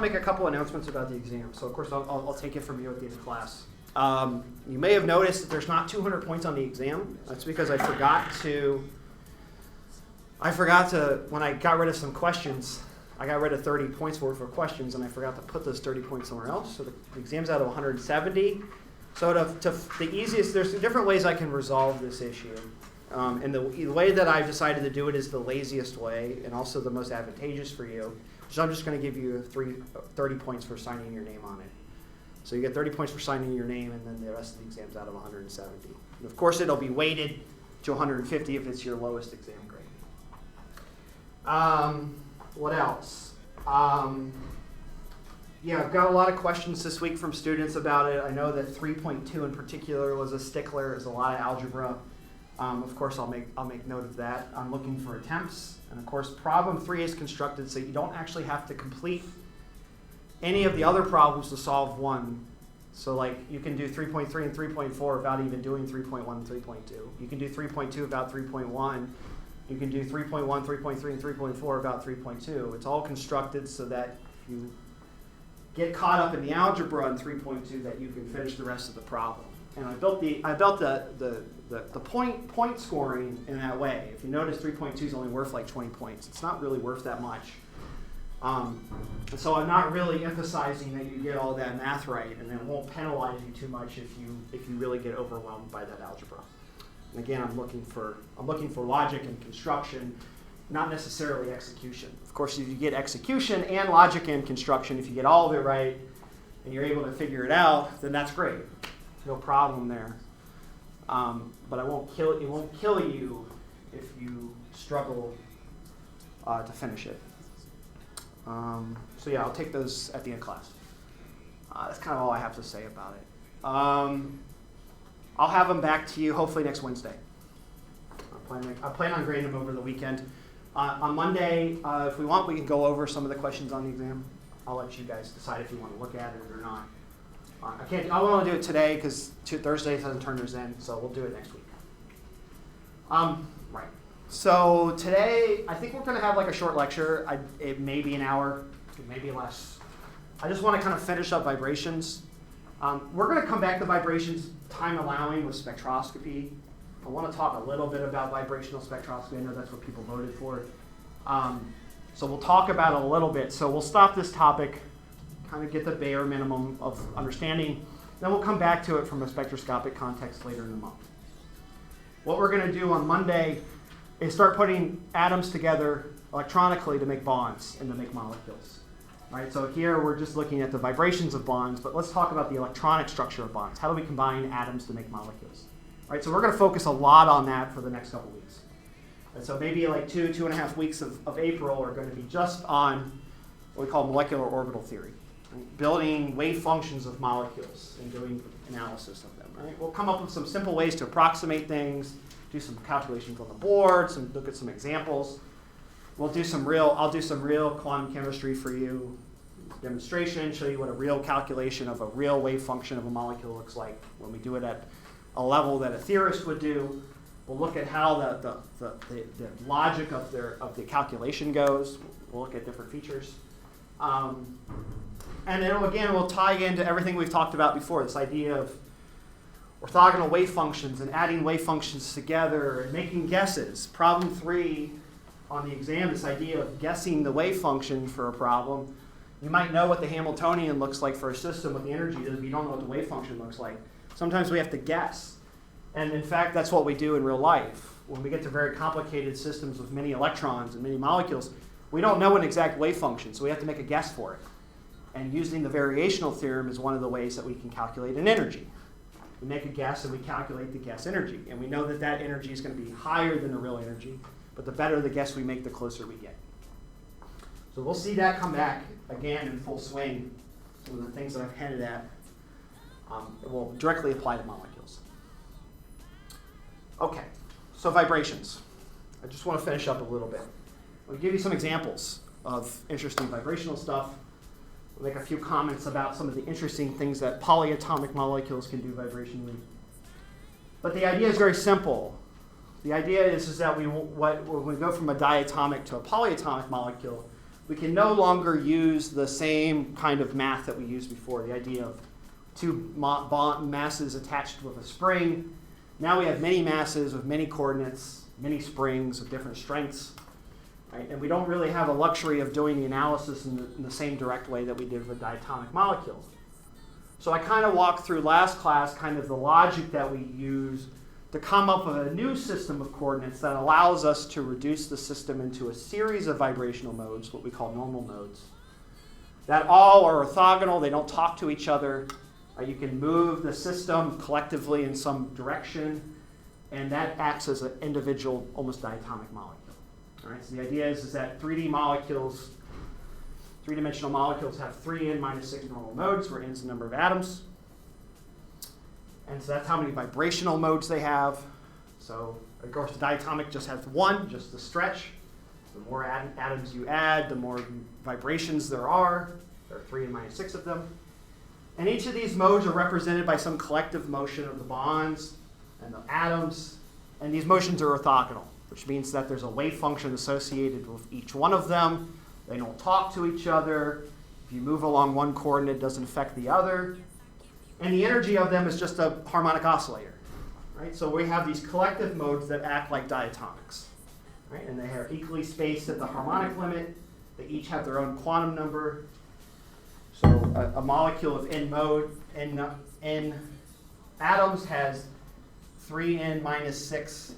to make a couple announcements about the exam. So, of course, I'll take it from you at the end of class. You may have noticed that there's not 200 points on the exam. That's because I forgot to, when I got rid of some questions, I got rid of 30 points worth of questions, and I forgot to put those 30 points somewhere else. So the exam's out of 170. So the easiest, there's different ways I can resolve this issue. And the way that I've decided to do it is the laziest way and also the most advantageous for you. So I'm just going to give you 30 points for signing your name on it. So you get 30 points for signing your name, and then the rest of the exam's out of 170. And of course, it'll be weighted to 150 if it's your lowest exam grade. What else? Yeah, I've got a lot of questions this week from students about it. I know that 3.2 in particular was a stickler. There's a lot of algebra. Of course, I'll make note of that. I'm looking for attempts. And of course, problem 3 is constructed so you don't actually have to complete any of the other problems to solve 1. So like you can do 3.3 and 3.4 without even doing 3.1 and 3.2. You can do 3.2 without 3.1. You can do 3.1, 3.3, and 3.4 without 3.2. It's all constructed so that if you get caught up in the algebra in 3.2 that you can finish the rest of the problem. And I built the point scoring in that way. If you notice, 3.2 is only worth like 20 points. It's not really worth that much. And so I'm not really emphasizing that you get all that math right, and it won't penalize you too much if you really get overwhelmed by that algebra. And again, I'm looking for logic and construction, not necessarily execution. Of course, if you get execution and logic and construction, if you get all of it right and you're able to figure it out, then that's great. No problem there. But it won't kill you if you struggle to finish it. So yeah, I'll take those at the end of class. That's kind of all I have to say about it. I'll have them back to you hopefully next Wednesday. I plan on grading them over the weekend. On Monday, if we want, we can go over some of the questions on the exam. I'll let you guys decide if you want to look at it or not. I want to do it today because Thursday hasn't turned theirs in, so we'll do it next week. Right. So today, I think we're going to have like a short lecture. It may be an hour, it may be less. I just want to kind of finish up vibrations. We're going to come back to vibrations, time allowing, with spectroscopy. I want to talk a little bit about vibrational spectroscopy. I know that's what people voted for. So we'll talk about it a little bit. So we'll stop this topic, kind of get the bare minimum of understanding. Then we'll come back to it from a spectroscopic context later in the month. What we're going to do on Monday is start putting atoms together electronically to make bonds and to make molecules. Right, so here we're just looking at the vibrations of bonds, but let's talk about the electronic structure of bonds. How do we combine atoms to make molecules? Right, so we're going to focus a lot on that for the next couple weeks. And so maybe like 2.5 weeks of April are going to be just on what we call molecular orbital theory, right? Building wave functions of molecules and doing analysis of them. Right? We'll come up with some simple ways to approximate things, do some calculations on the board, look at some examples. I'll do some real quantum chemistry for you, demonstration, show you what a real calculation of a real wave function of a molecule looks like when we do it at a level that a theorist would do. We'll look at how the logic of the calculation goes. We'll look at different features. And then again, we'll tie into everything we've talked about before, this idea of orthogonal wave functions and adding wave functions together and making guesses. Problem 3 on the exam, this idea of guessing the wave function for a problem. You might know what the Hamiltonian looks like for a system, what the energy is, but you don't know what the wave function looks like. Sometimes we have to guess. And in fact, that's what we do in real life. When we get to very complicated systems with many electrons and many molecules, we don't know an exact wave function, so we have to make a guess for it. And using the variational theorem is one of the ways that we can calculate an energy. We make a guess and we calculate the guess energy. And we know that that energy is going to be higher than the real energy, but the better the guess we make, the closer we get. So we'll see that come back again in full swing. Some of the things that I've hinted at will directly apply to molecules. Okay, so vibrations. I just want to finish up a little bit. I'll give you some examples of interesting vibrational stuff. We'll make a few comments about some of the interesting things that polyatomic molecules can do vibrationally. But the idea is very simple. The idea is that when we go from a diatomic to a polyatomic molecule, we can no longer use the same kind of math that we used before, the idea of two masses attached with a spring. Now we have many masses with many coordinates, many springs of different strengths. Right? And we don't really have a luxury of doing the analysis in the same direct way that we did with diatomic molecules. So I kind of walked through last class kind of the logic that we use to come up with a new system of coordinates that allows us to reduce the system into a series of vibrational modes, what we call normal modes, that all are orthogonal, they don't talk to each other. You can move the system collectively in some direction, and that acts as an individual, almost diatomic molecule. All right, so the idea is that 3D molecules, three-dimensional molecules have 3n minus 6 normal modes, where n is the number of atoms. And so that's how many vibrational modes they have. So, of course, the diatomic just has one, just the stretch. The more atoms you add, the more vibrations there are. There are 3n minus 6 of them. And each of these modes are represented by some collective motion of the bonds and the atoms. And these motions are orthogonal, which means that there's a wave function associated with each one of them. They don't talk to each other. If you move along one coordinate, it doesn't affect the other. And the energy of them is just a harmonic oscillator. Right? So we have these collective modes that act like diatomics. Right? And they are equally spaced at the harmonic limit. They each have their own quantum number. So a molecule of n atoms has 3n minus 6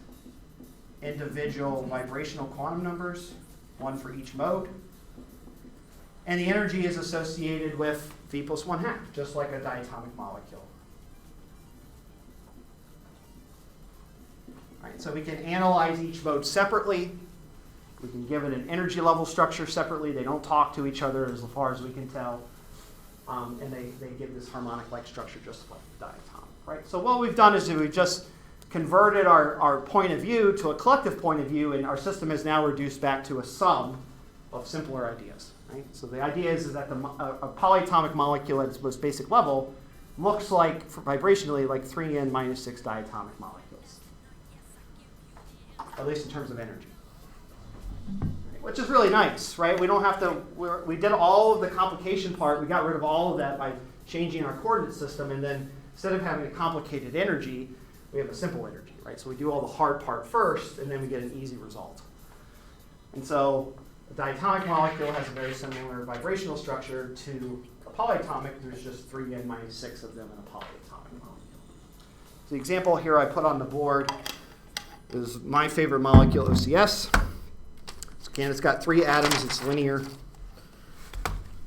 individual vibrational quantum numbers, one for each mode. And the energy is associated with v plus 1/2, just like a diatomic molecule. All right, so we can analyze each mode separately. We can give it an energy level structure separately. They don't talk to each other as far as we can tell. And they give this harmonic-like structure just like diatomic. Right? So what we've done is we've just converted our point of view to a collective point of view, and our system is now reduced back to a sum of simpler ideas. Right? So the idea is that a polyatomic molecule at its most basic level looks like, vibrationally, like 3n minus 6 diatomic molecules, at least in terms of energy. Right? Which is really nice, right? We don't have to, we did all of the complication part, we got rid of all of that by changing our coordinate system, and then instead of having a complicated energy, we have a simple energy, right? So we do all the hard part first, and then we get an easy result. And so a diatomic molecule has a very similar vibrational structure to a polyatomic. There's just 3n minus 6 of them in a polyatomic molecule. So the example here I put on the board is my favorite molecule, OCS. So again, it's got 3 atoms. It's linear.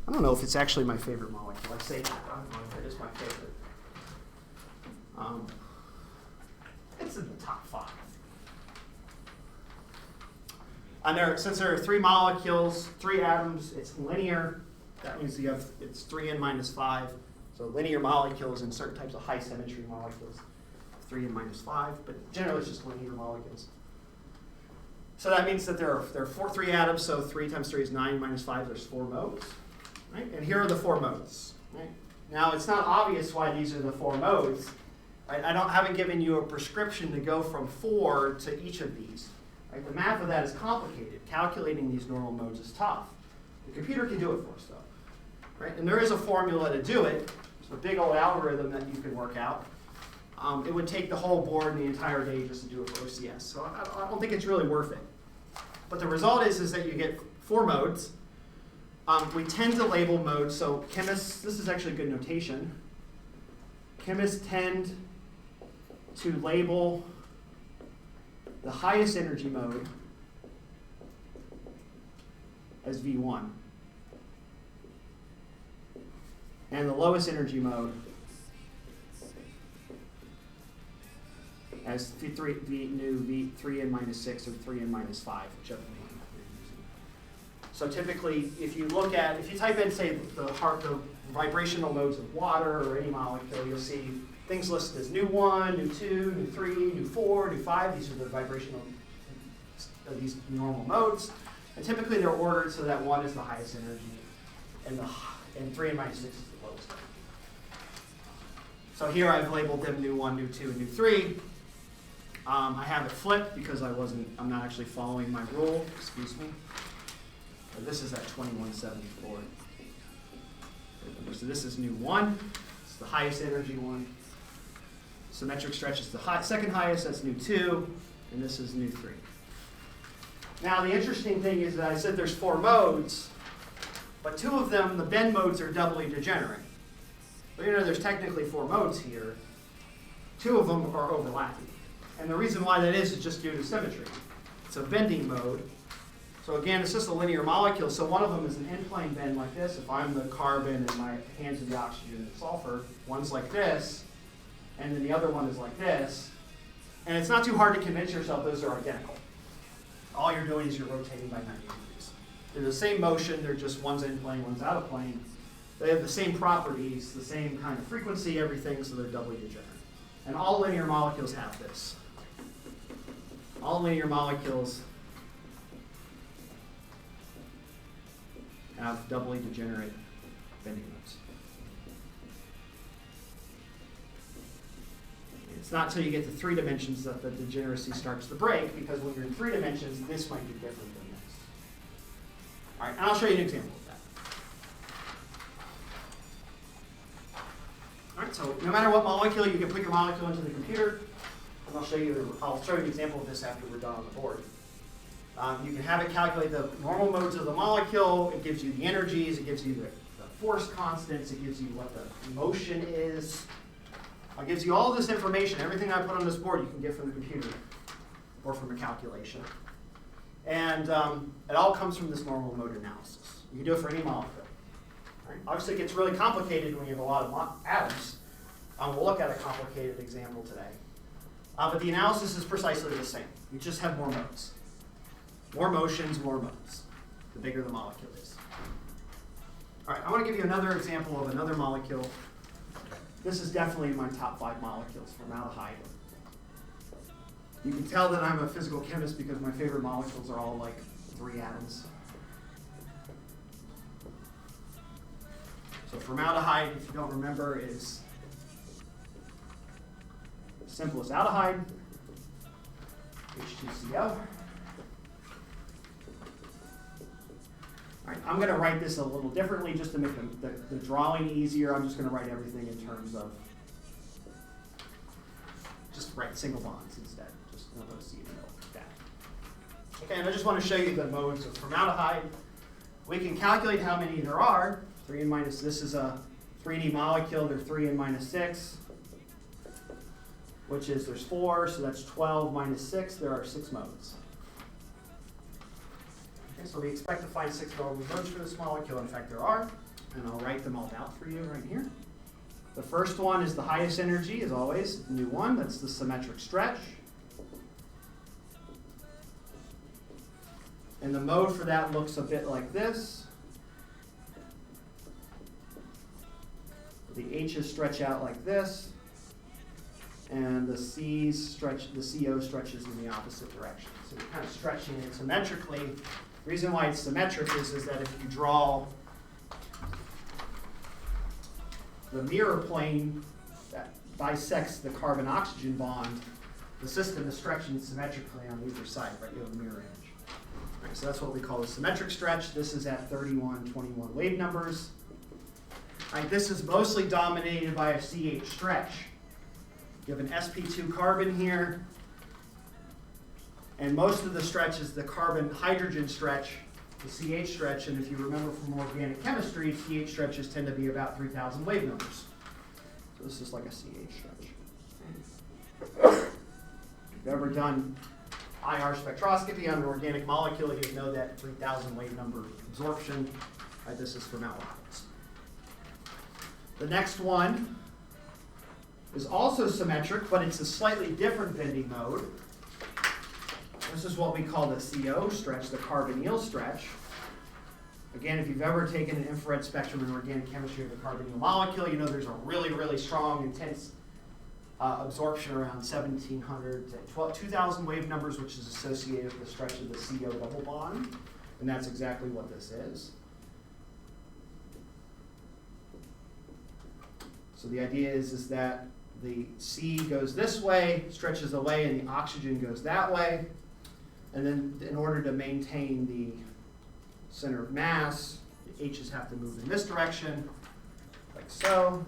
I don't know if it's actually my favorite molecule. I say that. I don't know if it is my favorite. It's in the top 5. Since there are 3 molecules, 3 atoms, it's linear. That means it's 3n minus 5. So linear molecules and certain types of high symmetry molecules, 3n minus 5. But generally, it's just linear molecules. So that means that there are 3 atoms. So 3 times 3 is 9 minus 5. There's 4 modes. Right? And here are the 4 modes. Right? Now, it's not obvious why these are the 4 modes. Right? I haven't given you a prescription to go from 4 to each of these. Right? The math of that is complicated. Calculating these normal modes is tough. The computer can do it for us, though. Right? And there is a formula to do it. It's a big old algorithm that you can work out. It would take the whole board and the entire day just to do it for OCS. So I don't think it's really worth it. But the result is that you get 4 modes. We tend to label modes. So chemists, this is actually good notation. Chemists tend to label the highest energy mode as V1 and the lowest energy mode as V3n minus 6 or 3n minus 5, whichever one you're using. So typically, if you type in, say, the vibrational modes of water or any molecule, you'll see things listed as new 1, new 2, new 3, new 4, new 5. These are the vibrational, these normal modes. And typically they're ordered so that 1 is the highest energy and 3n minus 6 is the lowest. So here I've labeled them new 1, new 2, and new 3. I have it flipped because I'm not actually following my rule. Excuse me. So this is at 2174. So this is nu 1. It's the highest energy one. Symmetric stretch is the second highest. That's nu 2. And this is nu 3. Now the interesting thing is that I said there's 4 modes, but 2 of them, the bend modes, are doubly degenerate. But you know there's technically 4 modes here. 2 of them are overlapping. And the reason why that is just due to symmetry. It's a bending mode. So again, it's just a linear molecule. So one of them is an end-plane bend like this. If I'm the carbon and my hands are the oxygen and the sulfur, one's like this, and then the other one is like this. And it's not too hard to convince yourself those are identical. All you're doing is you're rotating by 90 degrees. They're the same motion, they're just one's in plane, one's out of plane. They have the same properties, the same kind of frequency, everything, so they're doubly degenerate. And all linear molecules have this. All linear molecules have doubly degenerate bending modes. It's not until you get to 3 dimensions that the degeneracy starts to break, because when you're in 3 dimensions, this might be different than this. All right, and I'll show you an example of that. All right, so no matter what molecule, you can put your molecule into the computer, and I'll show you an example of this after we're done on the board. You can have it calculate the normal modes of the molecule. It gives you the energies. It gives you the force constants. It gives you what the motion is. It gives you all this information. Everything I put on this board you can get from the computer or from a calculation. And it all comes from this normal mode analysis. You can do it for any molecule. Right? Obviously, it gets really complicated when you have a lot of atoms. We'll look at a complicated example today. But the analysis is precisely the same. You just have more modes. More motions, more modes, the bigger the molecule is. All right, I want to give you another example of another molecule. This is definitely my top 5 molecules, formaldehyde. You can tell that I'm a physical chemist because my favorite molecules are all like 3 atoms. So formaldehyde, if you don't remember, is as simple as aldehyde, H2CO. All right, I'm going to write this a little differently just to make the drawing easier. I'm just going to write everything in terms of, just write single bonds instead. Just notice you know that. Okay, and I just want to show you the modes of formaldehyde. We can calculate how many there are. 3n minus, this is a 3D molecule. There's 3n minus 6, which is there's 4, so that's 12 minus 6. There are 6 modes. Okay, so we expect to find 6 normal modes for this molecule. In fact, there are, and I'll write them all out for you right here. The first one is the highest energy, as always, nu 1. That's the symmetric stretch. And the mode for that looks a bit like this. The H's stretch out like this, and the C's stretch. The CO stretches in the opposite direction. So you're kind of stretching it symmetrically. The reason why it's symmetric is that if you draw the mirror plane that bisects the carbon-oxygen bond, the system is stretching symmetrically on either side, right? You have a mirror image. Right, so that's what we call a symmetric stretch. This is at 31, 21 wave numbers. Right, this is mostly dominated by a CH stretch. You have an sp2 carbon here, and most of the stretch is the carbon-hydrogen stretch, the CH stretch, and if you remember from organic chemistry, CH stretches tend to be about 3,000 wave numbers. So this is like a CH stretch. If you've ever done IR spectroscopy on an organic molecule, you know that 3,000 wave number absorption. Right, this is formaldehydes. The next one is also symmetric, but it's a slightly different bending mode. This is what we call the CO stretch, the carbonyl stretch. Again, if you've ever taken an infrared spectrum in organic chemistry of the carbonyl molecule, you know there's a really, really strong, intense absorption around 1,700 to 2,000 wave numbers, which is associated with the stretch of the CO double bond. And that's exactly what this is. So the idea is that the C goes this way, stretches away, and the oxygen goes that way. And then in order to maintain the center of mass, the H's have to move in this direction, like so.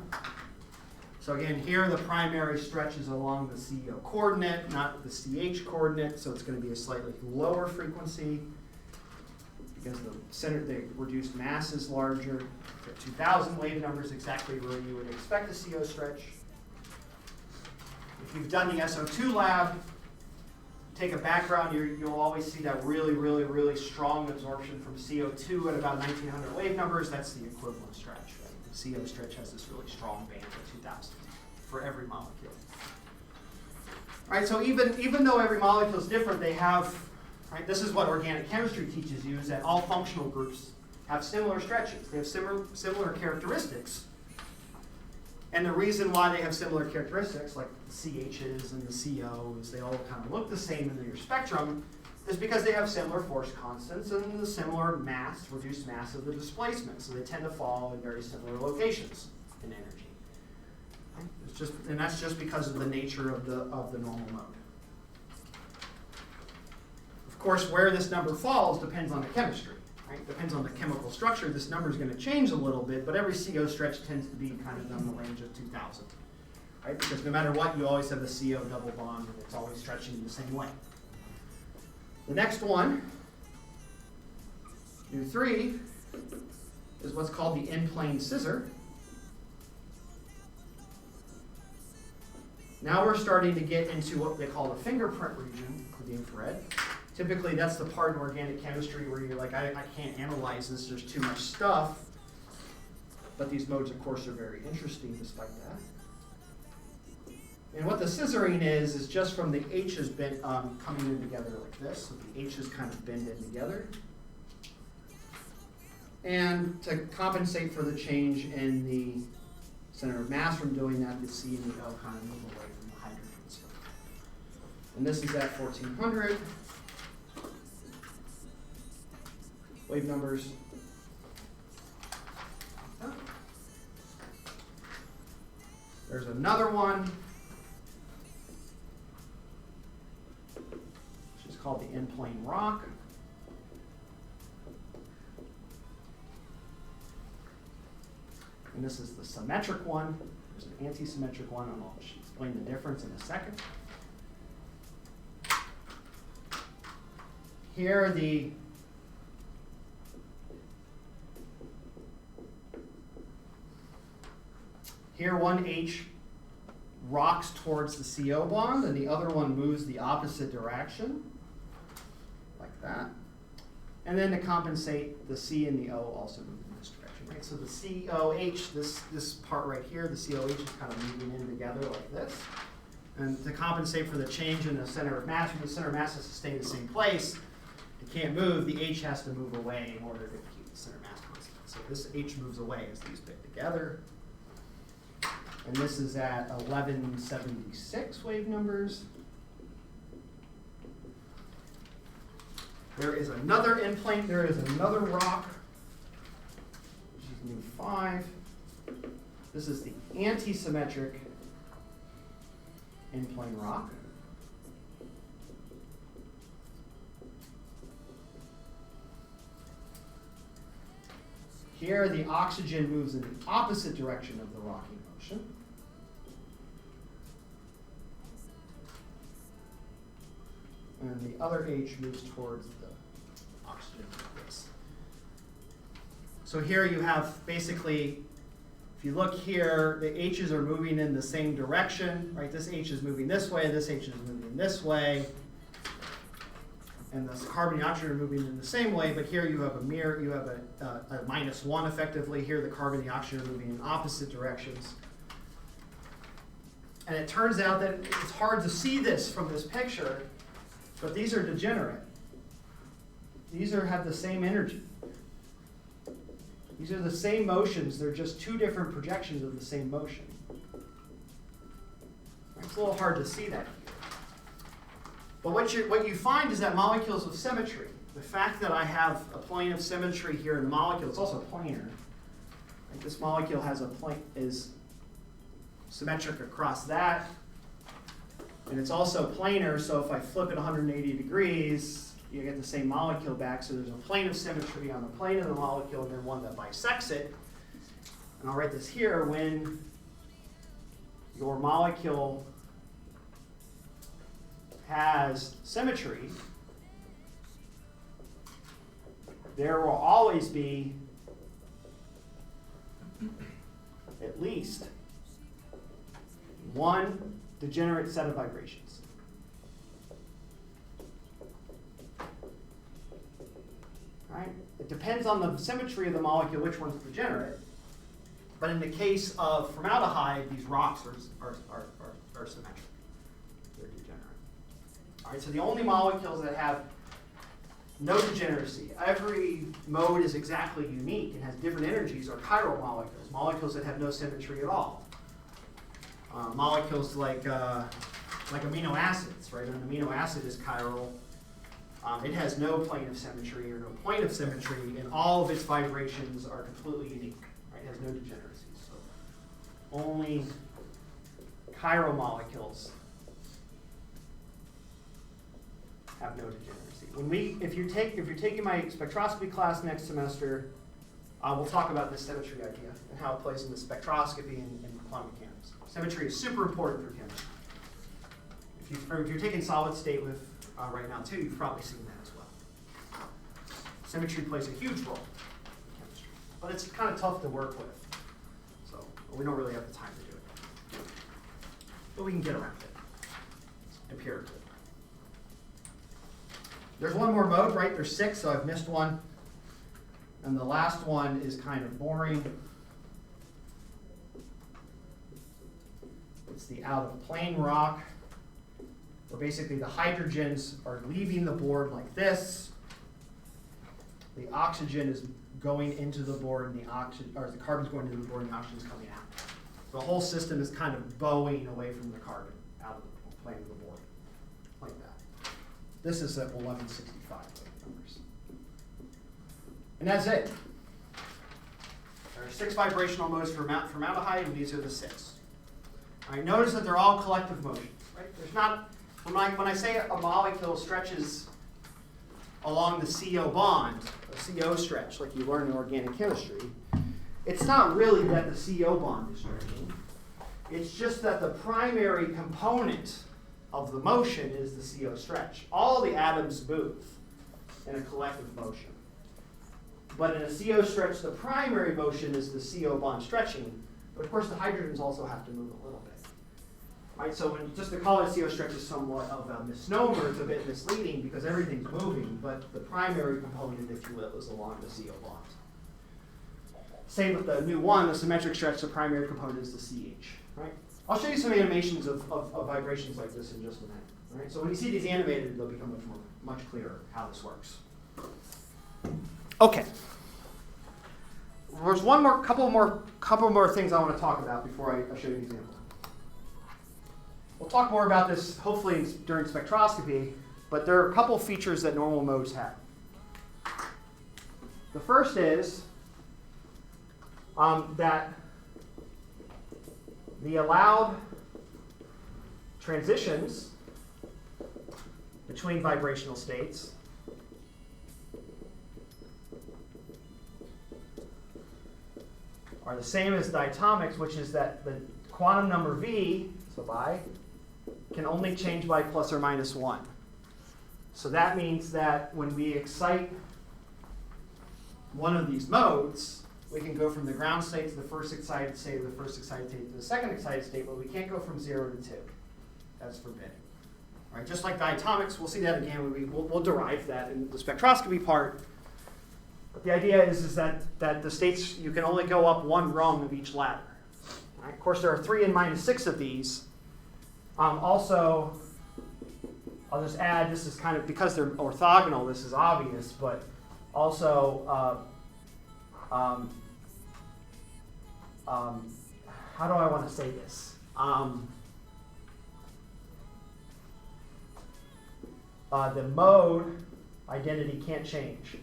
So again, here the primary stretch is along the CEO coordinate, not the CH coordinate, so it's going to be a slightly lower frequency because the reduced mass is larger. The 2000 wave number is exactly where you would expect a CO stretch. If you've done the SO2 lab, take a background, you'll always see that really, really, really strong absorption from CO2 at about 1900 wave numbers. That's the equivalent stretch. Right? The CO stretch has this really strong band at 2000 for every molecule. All right, so even though every molecule is different, they have, right, this is what organic chemistry teaches you, is that all functional groups have similar stretches. They have similar characteristics. And the reason why they have similar characteristics, like the CHs and the COs, they all kind of look the same in your spectrum, is because they have similar force constants and the similar mass, reduced mass of the displacement. So they tend to fall in very similar locations in energy. Right? And that's just because of the nature of the normal mode. Of course, where this number falls depends on the chemistry. Right? Depends on the chemical structure. This number is going to change a little bit, but every CO stretch tends to be kind of in the range of 2000. Right? Because no matter what, you always have the CO double bond, and it's always stretching in the same way. The next one, U3, is what's called the in-plane scissor. Now we're starting to get into what they call the fingerprint region of the infrared. Typically, that's the part in organic chemistry where you're like, I can't analyze this, there's too much stuff. But these modes, of course, are very interesting despite that. And what the scissoring is just from the H's bent, coming in together like this. So the H's kind of bend in together. And to compensate for the change in the center of mass from doing that, the C and the O kind of move away from the hydrogens. And this is at 1400. Wave numbers. There's another one, which is called the in-plane rock. And this is the symmetric one. There's an anti-symmetric one, and I'll explain the difference in a second. Here, Here one H rocks towards the CO bond and the other one moves the opposite direction, like that. And then to compensate, the C and the O also move in this direction, right? So the COH, this part right here, the COH is kind of moving in together like this. And to compensate for the change in the center of mass, when the center of mass has to stay in the same place, it can't move, the H has to move away in order to keep the center mass constant. So this H moves away as these bit together. And this is at 1176 wave numbers. There is another in-plane, there is another rock, which is mu 5. This is the anti-symmetric in-plane rock. Here, the oxygen moves in the opposite direction of the rocking motion. And the other H moves towards the oxygen like this. So here you have basically, if you look here, the H's are moving in the same direction, right? This H is moving this way, this H is moving this way. And the carbon and oxygen are moving in the same way, but here you have a mirror, you have a -1 effectively. Here the carbon and the oxygen are moving in opposite directions. And it turns out that it's hard to see this from this picture, but these are degenerate. These have the same energy. These are the same motions, they're just two different projections of the same motion. It's a little hard to see that here. But what you find is that molecules of symmetry, the fact that I have a plane of symmetry here in the molecule, it's also planar. Like this molecule has a plane, is symmetric across that, and it's also planar, so if I flip it 180 degrees, you get the same molecule back. So there's a plane of symmetry on the plane of the molecule and then one that bisects it. And I'll write this here. When your molecule has symmetry, there will always be at least one degenerate set of vibrations. Right? It depends on the symmetry of the molecule which one's degenerate. But in the case of formaldehyde, these rocks are symmetric. They're degenerate. All right, so the only molecules that have no degeneracy, every mode is exactly unique and has different energies, are chiral molecules, molecules that have no symmetry at all. Molecules like amino acids, right? An amino acid is chiral. It has no plane of symmetry or no point of symmetry, and all of its vibrations are completely unique. Right? It has no degeneracy. So only chiral molecules have no degeneracy. If you're taking my spectroscopy class next semester, we'll talk about this symmetry idea and how it plays in the spectroscopy and quantum mechanics. Symmetry is super important for chemistry. If you're taking solid state with right now too, you've probably seen that as well. Symmetry plays a huge role in chemistry, but it's kind of tough to work with. So we don't really have the time to do it. But we can get around it empirically. There's one more mode, right? There's 6, so I've missed one. And the last one is kind of boring. It's the out-of-plane rock, where basically the hydrogens are leaving the board like this. The oxygen is going into the board, and the carbon's going into the board, and the oxygen's coming out. The whole system is kind of bowing away from the carbon out of the plane of the board, like that. This is at 1165 numbers. And that's it. There are 6 vibrational modes for formaldehyde, and these are the 6. All right, notice that they're all collective motions. Right? There's not, when I say a molecule stretches along the CO bond, a CO stretch, like you learn in organic chemistry, it's not really that the CO bond is stretching. It's just that the primary component of the motion is the CO stretch. All the atoms move in a collective motion. But in a CO stretch, the primary motion is the CO bond stretching. But of course, the hydrogens also have to move a little bit. Right? So just to call it CO stretch is somewhat of a misnomer. It's a bit misleading because everything's moving, but the primary component, if you will, is along the CO bond. Same with the new one, the symmetric stretch, the primary component is the CH. Right? I'll show you some animations of vibrations like this in just a minute. Right? So when you see these animated, they'll become much clearer how this works. Okay. There's couple more things I want to talk about before I show you an example. We'll talk more about this hopefully during spectroscopy, but there are a couple features that normal modes have. The first is that the allowed transitions between vibrational states are the same as diatomics, which is that the quantum number V, so by, can only change by plus or minus 1. So that means that when we excite one of these modes, we can go from the ground state to the first excited state, to the first excited state to the second excited state, but we can't go from 0 to 2. That's forbidden. Right? Just like diatomics, we'll see that again. We'll derive that in the spectroscopy part. But the idea is that the states, you can only go up one rung of each ladder. Right? Of course, there are 3 and minus 6 of these. Also, I'll just add, this is kind of, because they're orthogonal, this is obvious, but also, how do I want to say this? The mode identity can't change.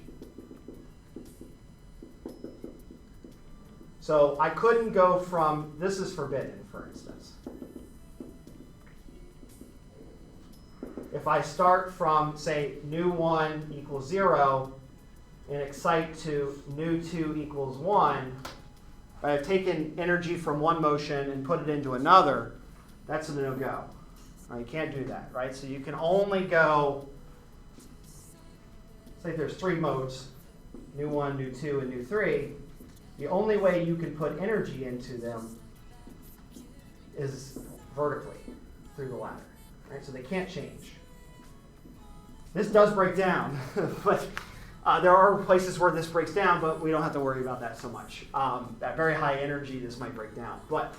So I couldn't go from, this is forbidden, for instance. if I start from, say, nu1 equals 0 and excite to nu2 equals 1, I've taken energy from one motion and put it into another, that's a no-go. You can't do that, right? So you can only go, say there's 3 modes, nu1, nu2, and nu3. The only way you can put energy into them is vertically through the ladder, right? So they can't change. This does break down, but there are places where this breaks down, but we don't have to worry about that so much. At very high energy, this might break down, but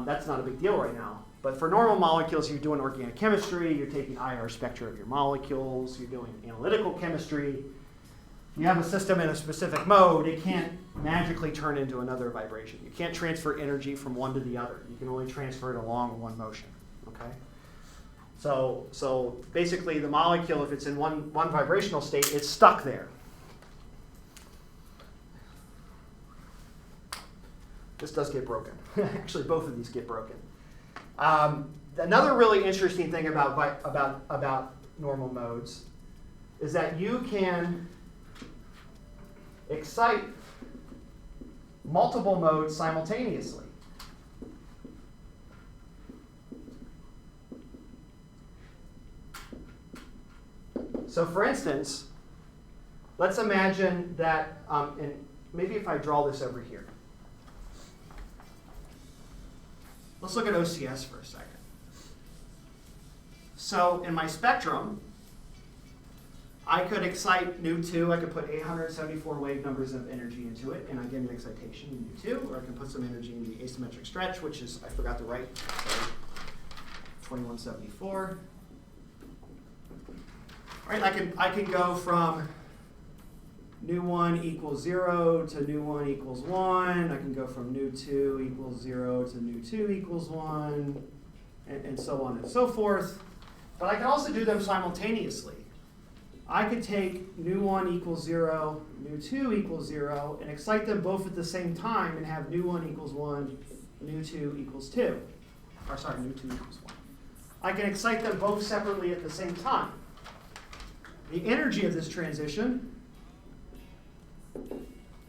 that's not a big deal right now. But for normal molecules, you're doing organic chemistry, you're taking IR spectra of your molecules, you're doing analytical chemistry. You have a system in a specific mode, it can't magically turn into another vibration. You can't transfer energy from one to the other. You can only transfer it along one motion, okay? So basically the molecule, if it's in one vibrational state, it's stuck there. This does get broken. Actually, both of these get broken. Another really interesting thing about normal modes is that you can excite multiple modes simultaneously. So for instance, let's imagine that, and maybe if I draw this over here. Let's look at OCS for a second. So in my spectrum, I could excite nu2, I could put 874 wave numbers of energy into it, and I get an excitation in nu2, or I can put some energy in the asymmetric stretch, which is, I forgot to write, sorry, 2174. All right, I can go from nu1 equals 0 to nu1 equals 1. I can go from nu2 equals 0 to nu2 equals 1, and so on and so forth. But I can also do them simultaneously. I could take nu1 equals 0, nu2 equals 0, and excite them both at the same time and have nu1 equals 1, nu2 equals 2. Or sorry, nu2 equals 1. I can excite them both separately at the same time. The energy of this transition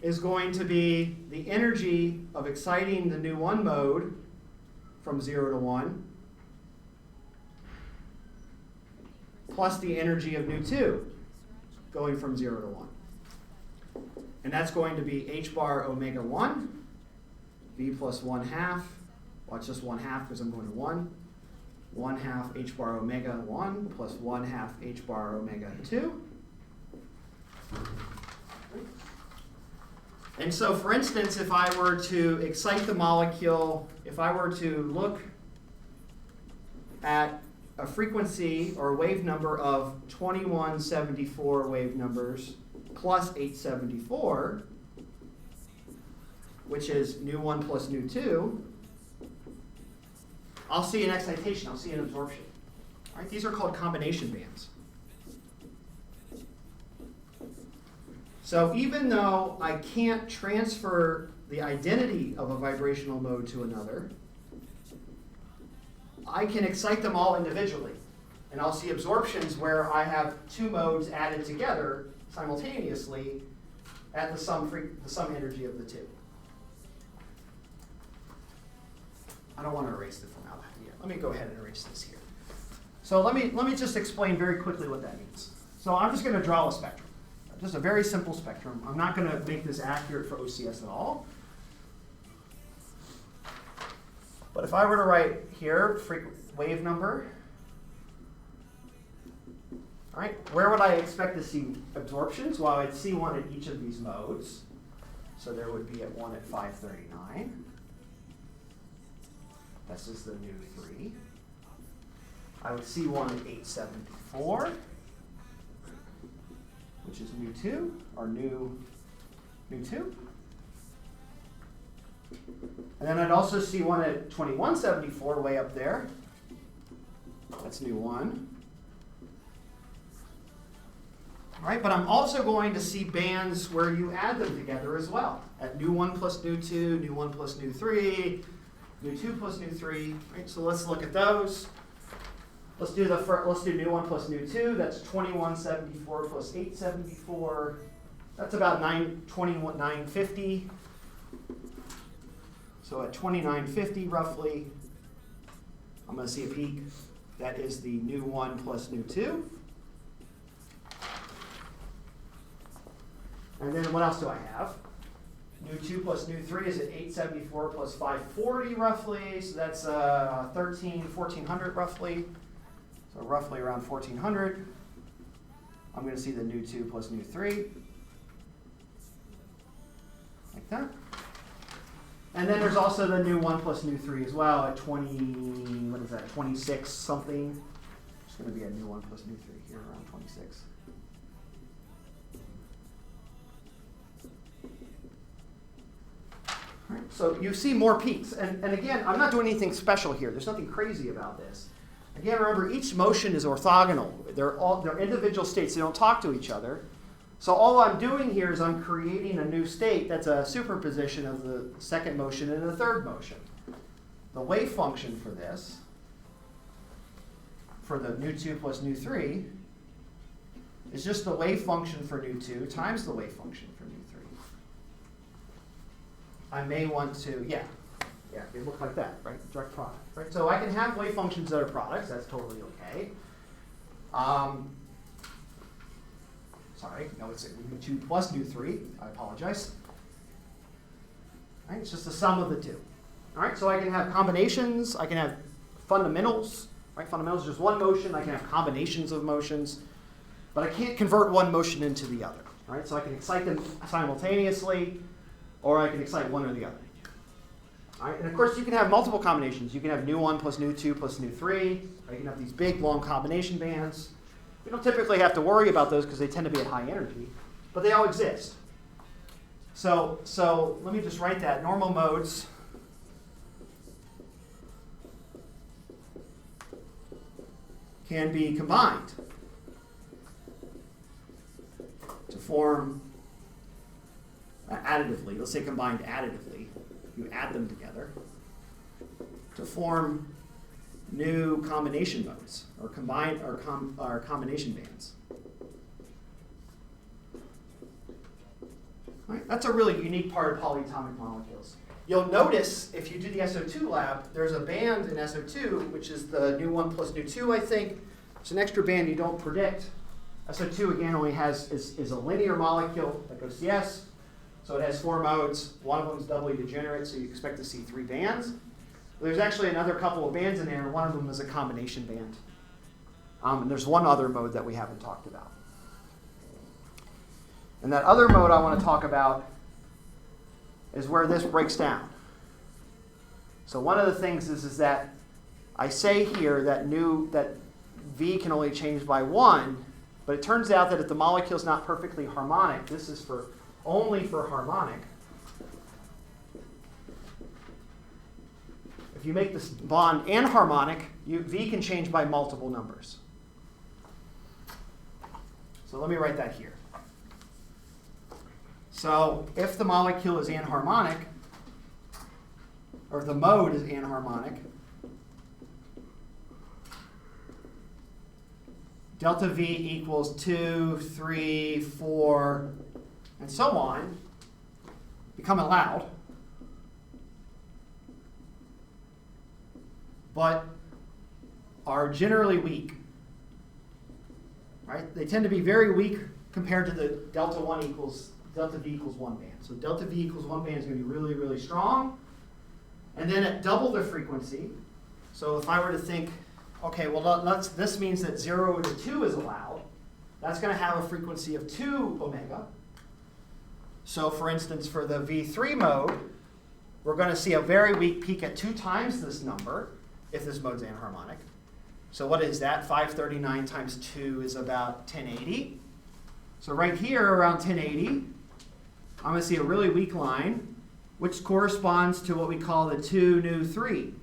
is going to be the energy of exciting the nu1 mode from 0 to 1 plus the energy of nu2 going from 0 to 1. And that's going to be h bar omega 1, v plus 1/2. Well, it's just 1/2 because I'm going to 1. 1/2 h bar omega 1 plus 1/2 h bar omega 2. And so, for instance, if I were to excite the molecule, if I were to look at a frequency or a wave number of 2174 wave numbers plus 874, which is nu1 plus nu2, I'll see an excitation, I'll see an absorption. All right, these are called combination bands. So even though I can't transfer the identity of a vibrational mode to another, I can excite them all individually. And I'll see absorptions where I have 2 modes added together simultaneously at the sum energy of the 2. I don't want to erase the formality yet. Let me go ahead and erase this here. So let me just explain very quickly what that means. So I'm just going to draw a spectrum. Just a very simple spectrum. I'm not going to make this accurate for OCS at all. But if I were to write here, wave number, all right, where would I expect to see absorptions? Well, I'd see one at each of these modes. So there would be one at 539. This is the nu3. I would see one at 874, which is nu2, or nu2. And then I'd also see one at 2174, way up there. That's nu1. All right, but I'm also going to see bands where you add them together as well. At nu1 plus nu2, nu1 plus nu3, nu2 plus nu3. Right, so let's look at those. Let's do nu 1 plus nu 2. That's 2174 plus 874. That's about 950. So at 2950 roughly, I'm going to see a peak. That is the nu 1 plus nu 2. And then what else do I have? Nu 2 plus nu 3 is at 874 plus 540 roughly. So that's 1400 roughly. So roughly around 1400. I'm going to see the nu 2 plus nu 3. Like that. And then there's also the nu 1 plus nu 3 as well at 26 something. It's going to be a nu 1 plus nu 3 here around 26. Right, so you see more peaks. And again, I'm not doing anything special here. There's nothing crazy about this. Again, remember, each motion is orthogonal. They're individual states. They don't talk to each other. So all I'm doing here is I'm creating a new state that's a superposition of the second motion and the third motion. The wave function for this, for the nu 2 plus nu 3, is just the wave function for nu 2 times the wave function for nu 3. I may want to, yeah, it looks like that, right? Direct product, right? So I can have wave functions that are products. That's totally okay. Sorry, no, it's nu 2 plus nu 3. I apologize. Right, it's just the sum of the two. All right, so I can have combinations. I can have fundamentals. Right, fundamentals is just one motion. I can have combinations of motions, but I can't convert one motion into the other. All right, so I can excite them simultaneously, or I can excite one or the other. All right, and of course, you can have multiple combinations. You can have nu 1 plus nu 2 plus nu 3. Or you can have these big, long combination bands. We don't typically have to worry about those because they tend to be at high energy, but they all exist. So let me just write that. Normal modes can be combined to form additively. Let's say combined additively. You add them together to form new combination modes or combination bands. Right? That's a really unique part of polyatomic molecules. You'll notice if you do the SO2 lab, there's a band in SO2, which is the nu 1 plus nu 2, I think. It's an extra band you don't predict. SO2 again only is a linear molecule like OCS, so it has 4 modes. One of them is doubly degenerate, so you expect to see 3 bands. There's actually another couple of bands in there, and one of them is a combination band. And there's one other mode that we haven't talked about. And that other mode I want to talk about is where this breaks down. So one of the things is that I say here that V can only change by 1, but it turns out that if the molecule is not perfectly harmonic, this is only for harmonic. If you make this bond anharmonic, V can change by multiple numbers. So let me write that here. So if the molecule is anharmonic, or the mode is anharmonic, delta V equals 2, 3, 4, and so on, become allowed. But are generally weak. Right? They tend to be very weak compared to the delta V equals 1 band. So delta V equals 1 band is going to be really, really strong. And then at double the frequency, so if I were to think, okay, well, this means that 0 to 2 is allowed. That's going to have a frequency of 2 omega. So for instance, for the V3 mode, we're going to see a very weak peak at 2 times this number, if this mode's anharmonic. So what is that? 539 times 2 is about 1080. So right here around 1080, I'm going to see a really weak line, which corresponds to what we call the 2 nu 3,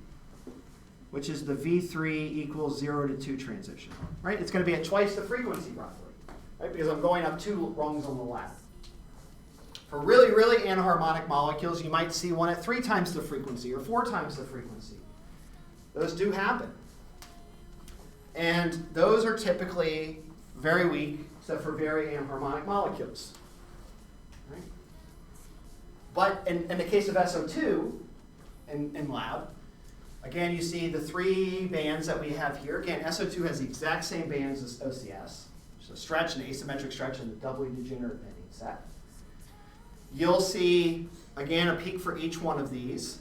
which is the V3 equals 0 to 2 transition. Right? It's going to be at twice the frequency roughly, right? Because I'm going up 2 rungs on the left. For really, really anharmonic molecules, you might see one at 3 times the frequency or 4 times the frequency. Those do happen. And those are typically very weak, except for very anharmonic molecules. Right? But in the case of SO2 in lab, again, you see the 3 bands that we have here. Again, SO2 has the exact same bands as OCS. So stretch, an asymmetric stretch, and a doubly degenerate bending set. You'll see, again, a peak for each one of these.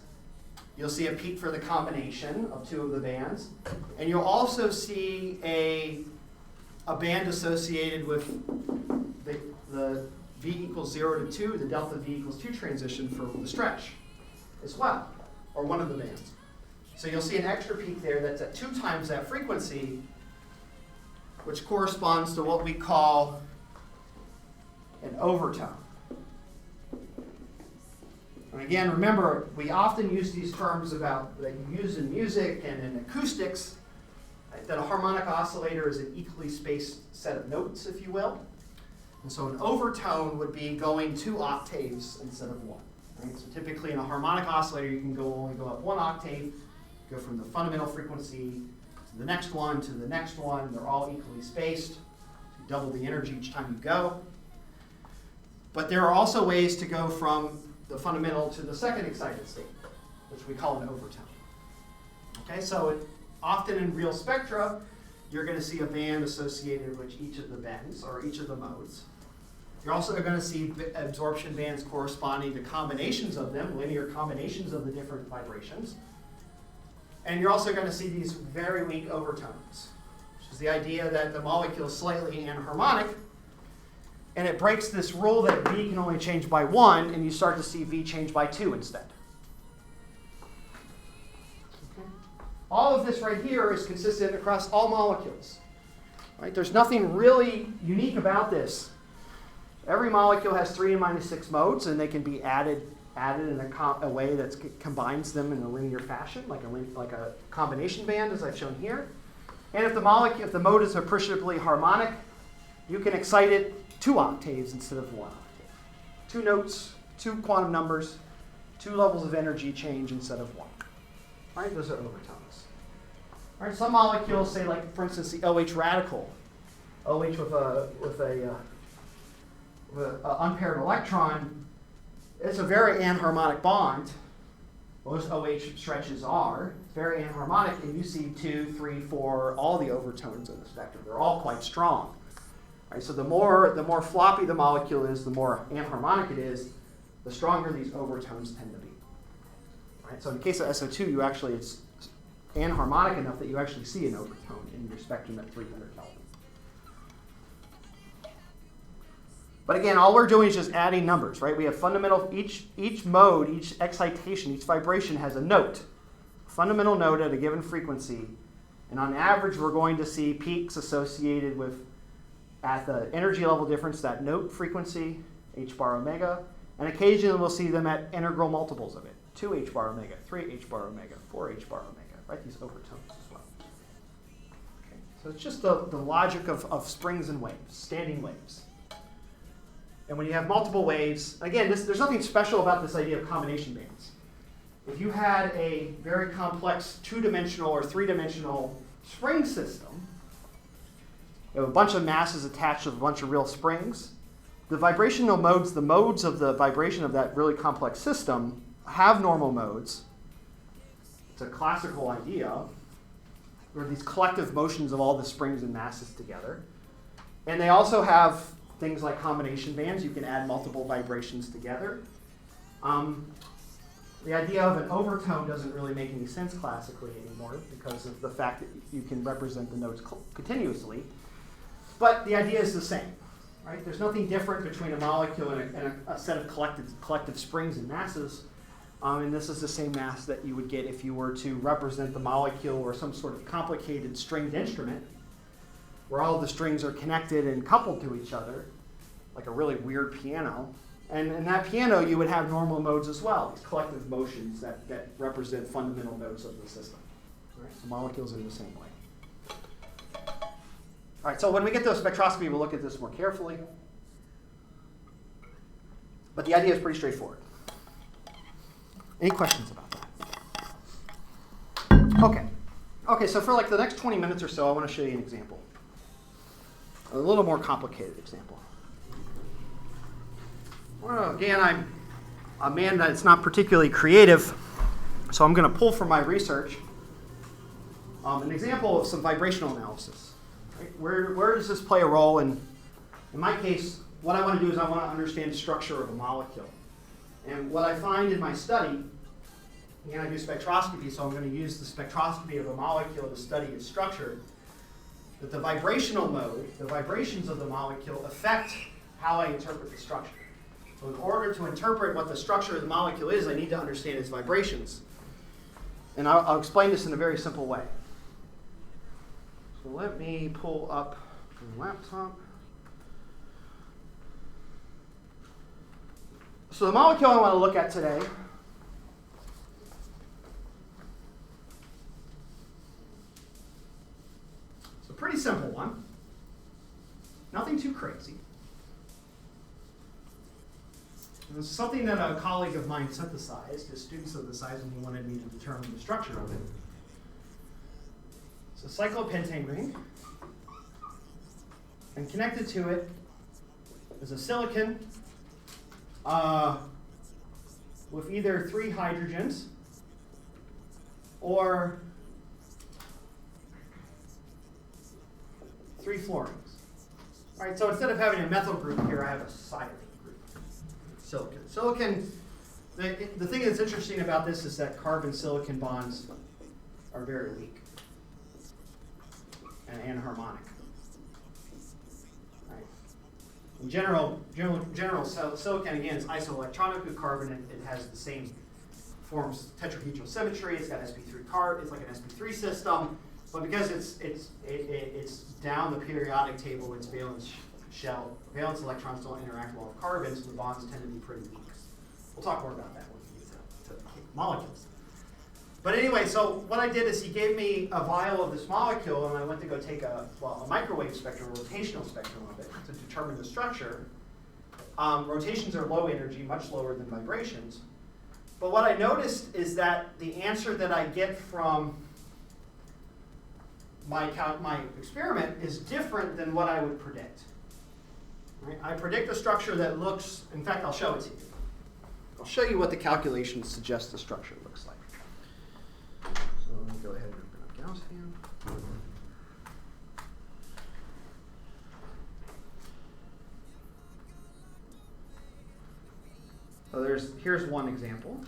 You'll see a peak for the combination of 2 of the bands. And you'll also see a band associated with the V equals 0 to 2, the delta V equals 2 transition for the stretch as well, or one of the bands. So you'll see an extra peak there that's at 2 times that frequency, which corresponds to what we call an overtone. And again, remember, we often use these terms that you use in music and in acoustics, right, that a harmonic oscillator is an equally spaced set of notes, if you will. And so an overtone would be going 2 octaves instead of 1. Right? So typically in a harmonic oscillator, you can only go up 1 octave, go from the fundamental frequency to the next one to the next one. They're all equally spaced. You double the energy each time you go. But there are also ways to go from the fundamental to the second excited state, which we call an overtone. Okay, so often in real spectra, you're going to see a band associated with each of the bends or each of the modes. You're also going to see absorption bands corresponding to combinations of them, linear combinations of the different vibrations. And you're also going to see these very weak overtones, which is the idea that the molecule is slightly anharmonic, and it breaks this rule that V can only change by 1, and you start to see V change by 2 instead. Okay. All of this right here is consistent across all molecules. Right? There's nothing really unique about this. Every molecule has 3 and -6 modes, and they can be added in a way that combines them in a linear fashion, like a combination band, as I've shown here. And if the mode is appreciably harmonic, you can excite it 2 octaves instead of 1 octave. 2 notes, 2 quantum numbers, 2 levels of energy change instead of 1. All right, those are overtones. All right, some molecules, say like, for instance, the OH radical, OH with an unpaired electron, it's a very anharmonic bond. Most OH stretches are very anharmonic, and you see 2, 3, 4, all the overtones in the spectrum. They're all quite strong. Right, so the more floppy the molecule is, the more anharmonic it is, the stronger these overtones tend to be. Right, so in the case of SO2, it's anharmonic enough that you actually see an overtone in your spectrum at 300 Kelvin. But again, all we're doing is just adding numbers, right? We have fundamental, each mode, each excitation, each vibration has a note, a fundamental note at a given frequency. And on average, we're going to see peaks associated with, at the energy level difference, that note frequency, h bar omega. And occasionally we'll see them at integral multiples of it, 2 h bar omega, 3 h bar omega, 4 h bar omega, right? These overtones as well. Okay. So it's just the logic of springs and waves, standing waves. And when you have multiple waves, again, there's nothing special about this idea of combination bands. If you had a very complex 2-dimensional or 3-dimensional spring system, you have a bunch of masses attached with a bunch of real springs, the vibrational modes, the modes of the vibration of that really complex system have normal modes. It's a classical idea, where these collective motions of all the springs and masses together. And they also have things like combination bands. You can add multiple vibrations together. The idea of an overtone doesn't really make any sense classically anymore because of the fact that you can represent the notes continuously. But the idea is the same, right? There's nothing different between a molecule and a set of collective springs and masses. And this is the same mass that you would get if you were to represent the molecule or some sort of complicated stringed instrument, where all the strings are connected and coupled to each other, like a really weird piano. And in that piano, you would have normal modes as well, these collective motions that represent fundamental notes of the system. Right? So molecules are the same way. All right, so when we get to spectroscopy, we'll look at this more carefully. But the idea is pretty straightforward. Any questions about that? Okay. Okay, so for like the next 20 minutes or so, I want to show you an example. A little more complicated example. Well, again, I'm a man that's not particularly creative, so I'm going to pull from my research an example of some vibrational analysis. Right? Where does this play a role? In my case, what I want to do is I want to understand the structure of a molecule. And what I find in my study, again, I do spectroscopy, so I'm going to use the spectroscopy of a molecule to study its structure, that the vibrational mode, the vibrations of the molecule, affect how I interpret the structure. So in order to interpret what the structure of the molecule is, I need to understand its vibrations. And I'll explain this in a very simple way. So let me pull up my laptop. So the molecule I want to look at today is a pretty simple one. Nothing too crazy. And this is something that a colleague of mine synthesized, his student synthesized, and he wanted me to determine the structure of it. It's a cyclopentane ring, and connected to it is a silicon with either 3 hydrogens or 3 fluorines. All right, so instead of having a methyl group here, I have a silane group. Silicon. Silicon, the thing that's interesting about this is that carbon-silicon bonds are very weak and anharmonic. Right. In general, silicon, again, is isoelectronic with carbon. It has the same forms tetrahedral symmetry. It's got sp3 carbon. It's like an sp3 system. But because it's down the periodic table, its valence electrons don't interact well with carbons, so the bonds tend to be pretty weak. We'll talk more about that when we get to molecules. But anyway, so what I did is he gave me a vial of this molecule, and I went to go take a microwave spectrum, a rotational spectrum of it, to determine the structure. Rotations are low energy, much lower than vibrations. But what I noticed is that the answer that I get from my experiment is different than what I would predict. Right? I predict a structure that looks, in fact, I'll show it to you. I'll show you what the calculations suggest the structure looks like. So let me go ahead and open up Gaussian. So here's one example.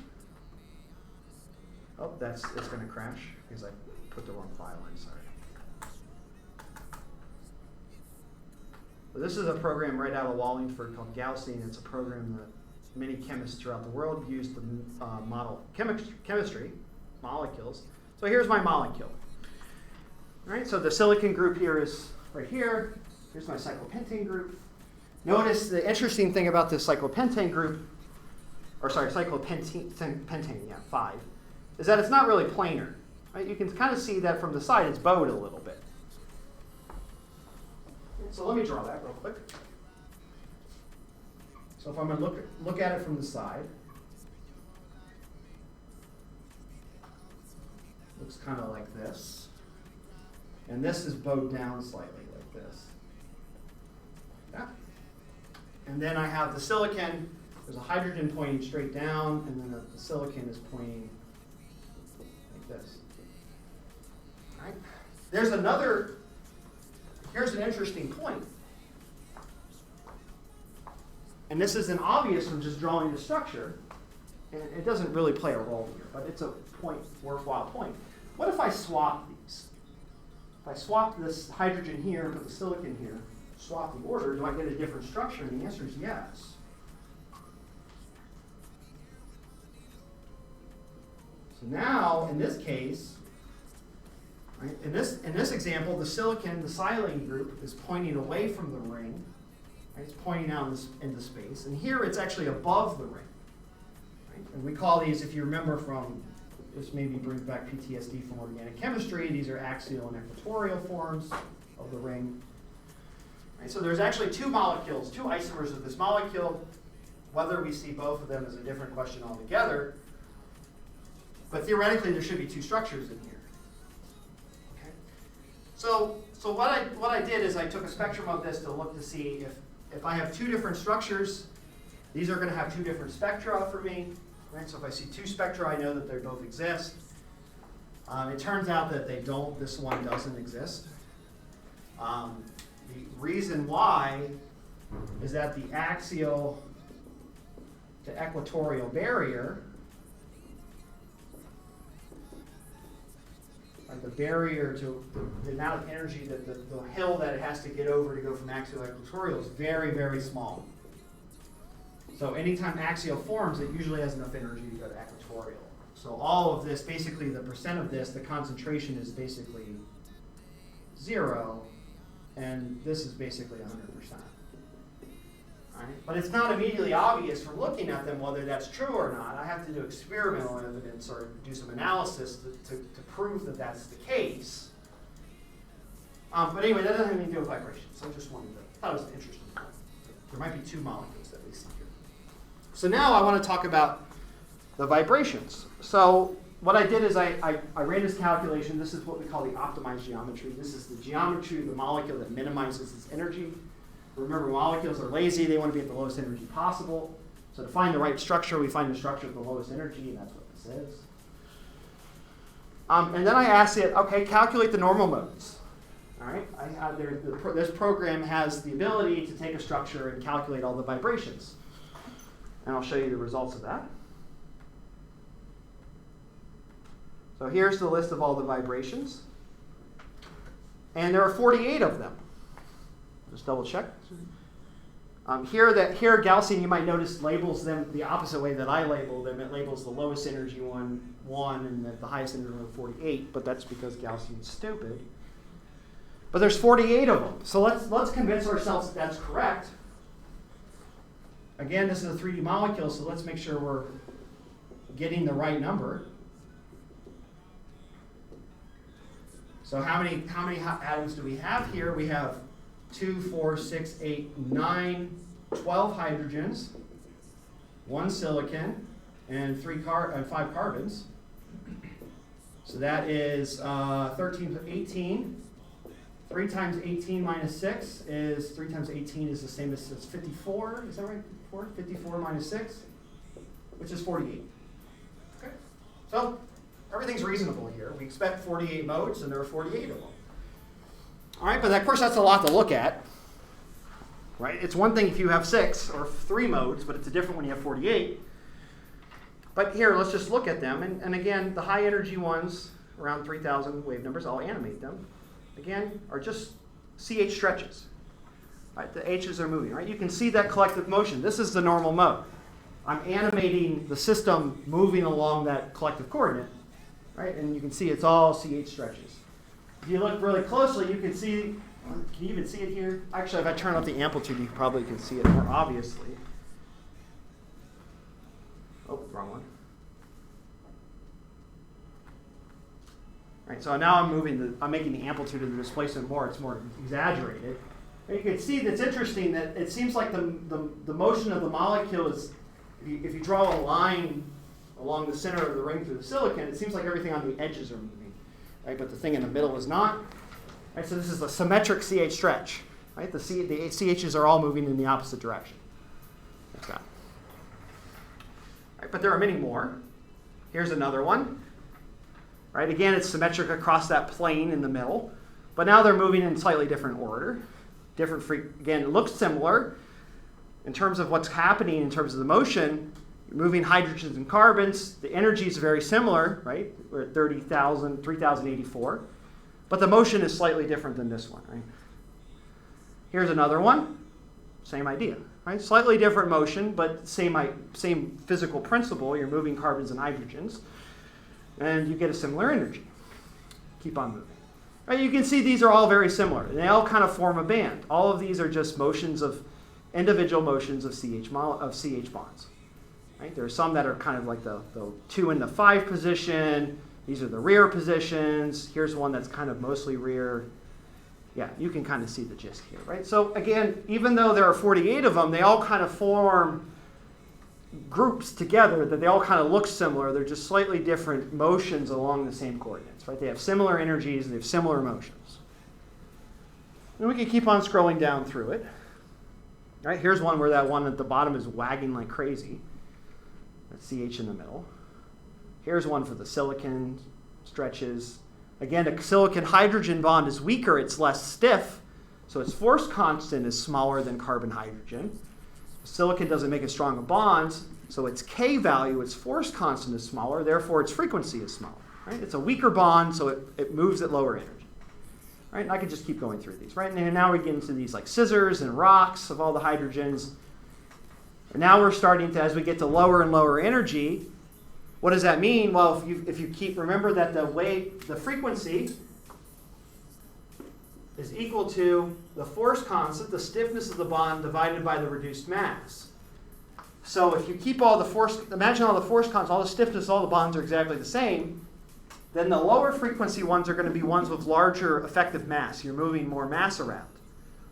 Oh, it's going to crash because I put the wrong file in, sorry. So this is a program right out of Wallingford called Gaussian. It's a program that many chemists throughout the world use to model chemistry, molecules. So here's my molecule. All right, so the silicon group here is right here. Here's my cyclopentane group. Notice the interesting thing about this cyclopentane group, cyclopentane, 5, is that it's not really planar. Right? You can kind of see that from the side it's bowed a little bit. So let me draw that real quick. So if I'm going to look at it from the side, looks kind of like this. And this is bowed down slightly like this. Yeah. And then I have the silicon. There's a hydrogen pointing straight down, and then the silicon is pointing like this. All right. Here's an interesting point. And this isn't obvious from just drawing the structure, and it doesn't really play a role here, but it's a worthwhile point. What if I swap these? If I swap this hydrogen here and put the silicon here, swap the order, do I get a different structure? And the answer is yes. So now, in this case, right, in this example, the silicon, the silane group, is pointing away from the ring. Right, it's pointing out into space. And here it's actually above the ring. Right? And we call these, if you remember from, this maybe brings back PTSD from organic chemistry, these are axial and equatorial forms of the ring. Right, so there's actually 2 molecules, 2 isomers of this molecule. Whether we see both of them is a different question altogether. But theoretically, there should be 2 structures in here. So what I did is I took a spectrum of this to look to see if I have two different structures, these are going to have two different spectra for me. Right? So if I see two spectra, I know that they both exist. It turns out that they don't. This one doesn't exist. The reason why is that the axial to equatorial barrier, the barrier to the amount of energy that the hill that it has to get over to go from axial to equatorial is very, very small. So anytime axial forms, it usually has enough energy to go to equatorial. So all of this, basically the percent of this, the concentration is basically 0, and this is basically 100%. Right? But it's not immediately obvious from looking at them whether that's true or not. I have to do experimental evidence or do some analysis to prove that that's the case. But anyway, that doesn't have anything to do with vibrations. I just thought it was an interesting point. There might be two molecules that we see here. So now I want to talk about the vibrations. So what I did is I ran this calculation. This is what we call the optimized geometry. This is the geometry of the molecule that minimizes its energy. Remember, molecules are lazy. They want to be at the lowest energy possible. So to find the right structure, we find the structure of the lowest energy, and that's what this is. And then I asked it, okay, calculate the normal modes. All right, this program has the ability to take a structure and calculate all the vibrations. And I'll show you the results of that. So here's the list of all the vibrations. And there are 48 of them. Just double check. Here Gaussian, you might notice, labels them the opposite way that I label them. It labels the lowest energy one 1 and the highest energy one 48, but that's because Gaussian's stupid. But there's 48 of them. So let's convince ourselves that that's correct. Again, this is a 3D molecule, so let's make sure we're getting the right number. So how many atoms do we have here? We have 2, 4, 6, 8, 9, 12 hydrogens, 1 silicon, and 5 carbons. So that is 13 to 18. 3 times 18 minus 6 is 3 times 18 is the same as 54. Is that right? 54 minus 6, which is 48. Okay. So everything's reasonable here. We expect 48 modes, and there are 48 of them. All right, but of course that's a lot to look at. Right? It's one thing if you have 6 or 3 modes, but it's different when you have 48. But here, let's just look at them. And again, the high energy ones, around 3,000 wave numbers, I'll animate them. Again, are just CH stretches. Right? The H's are moving. Right? You can see that collective motion. This is the normal mode. I'm animating the system moving along that collective coordinate. Right? And you can see it's all CH stretches. If you look really closely, you can see, can you even see it here? Actually, if I turn up the amplitude, you probably can see it more obviously. Oh, wrong one. All right, so now I'm making the amplitude of the displacement more. It's more exaggerated. And you can see that's interesting that it seems like the motion of the molecule is, if you draw a line along the center of the ring through the silicon, it seems like everything on the edges are moving. Right, but the thing in the middle is not. Right, so this is a symmetric CH stretch. Right, the CHs are all moving in the opposite direction. Like that. Right, but there are many more. Here's another one. Right, again, it's symmetric across that plane in the middle, but now they're moving in slightly different order. Again, it looks similar in terms of what's happening in terms of the motion. You're moving hydrogens and carbons. The energy is very similar, right? We're at 3,084. But the motion is slightly different than this one, right? Here's another one. Same idea, right? Slightly different motion, but same physical principle. You're moving carbons and hydrogens. And you get a similar energy. Keep on moving. Right, you can see these are all very similar. They all kind of form a band. All of these are just individual motions of CH bonds. Right? There are some that are kind of like the 2 and the 5 position. These are the rear positions. Here's one that's kind of mostly rear. Yeah, you can kind of see the gist here, right? So again, even though there are 48 of them, they all kind of form groups together that they all kind of look similar. They're just slightly different motions along the same coordinates, right? They have similar energies, they have similar motions. And we can keep on scrolling down through it. All right, here's one where that one at the bottom is wagging like crazy. That's CH in the middle. Here's one for the silicon stretches. Again, a silicon-hydrogen bond is weaker, it's less stiff, so its force constant is smaller than carbon-hydrogen. Silicon doesn't make as strong a bond, so its K value, its force constant is smaller, therefore its frequency is smaller. Right? It's a weaker bond, so it moves at lower energy. Right? And I could just keep going through these. Right? And now we get into these like scissors and rocks of all the hydrogens. And now we're starting to, as we get to lower and lower energy, what does that mean? Well, if you keep, remember that the frequency is equal to the force constant, the stiffness of the bond, divided by the reduced mass. So if you keep all the force, imagine all the force constants, all the stiffness, all the bonds are exactly the same, then the lower frequency ones are going to be ones with larger effective mass. You're moving more mass around.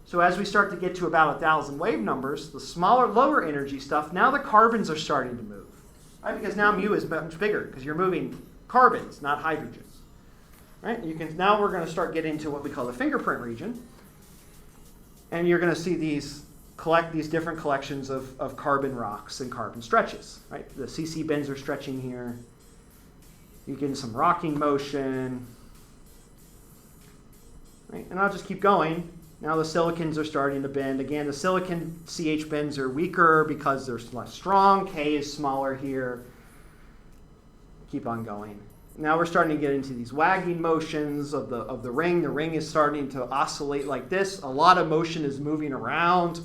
So as we start to get to about 1,000 wave numbers, the smaller, lower energy stuff, now the carbons are starting to move. Right? Because now mu is much bigger, because you're moving carbons, not hydrogens. Right? Now we're going to start getting into what we call the fingerprint region. And you're going to see these different collections of carbon rocks and carbon stretches. Right? The CC bends are stretching here. You're getting some rocking motion. Right? And I'll just keep going. Now the silicons are starting to bend. Again, the silicon CH bends are weaker because they're less strong. K is smaller here. Keep on going. Now we're starting to get into these wagging motions of the ring. The ring is starting to oscillate like this. A lot of motion is moving around.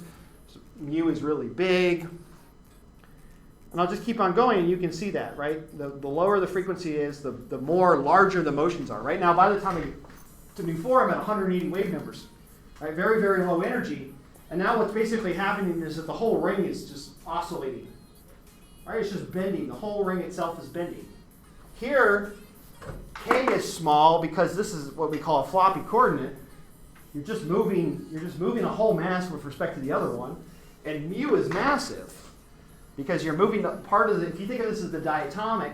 So mu is really big. And I'll just keep on going, and you can see that, right? The lower the frequency is, the more larger the motions are. Right now, by the time I get to mu 4, I'm at 180 wave numbers. Right? Very, very low energy. And now what's basically happening is that the whole ring is just oscillating. Right? It's just bending. The whole ring itself is bending. Here, K is small because this is what we call a floppy coordinate. You're just moving a whole mass with respect to the other one. And mu is massive because you're moving part of the, if you think of this as the diatomic,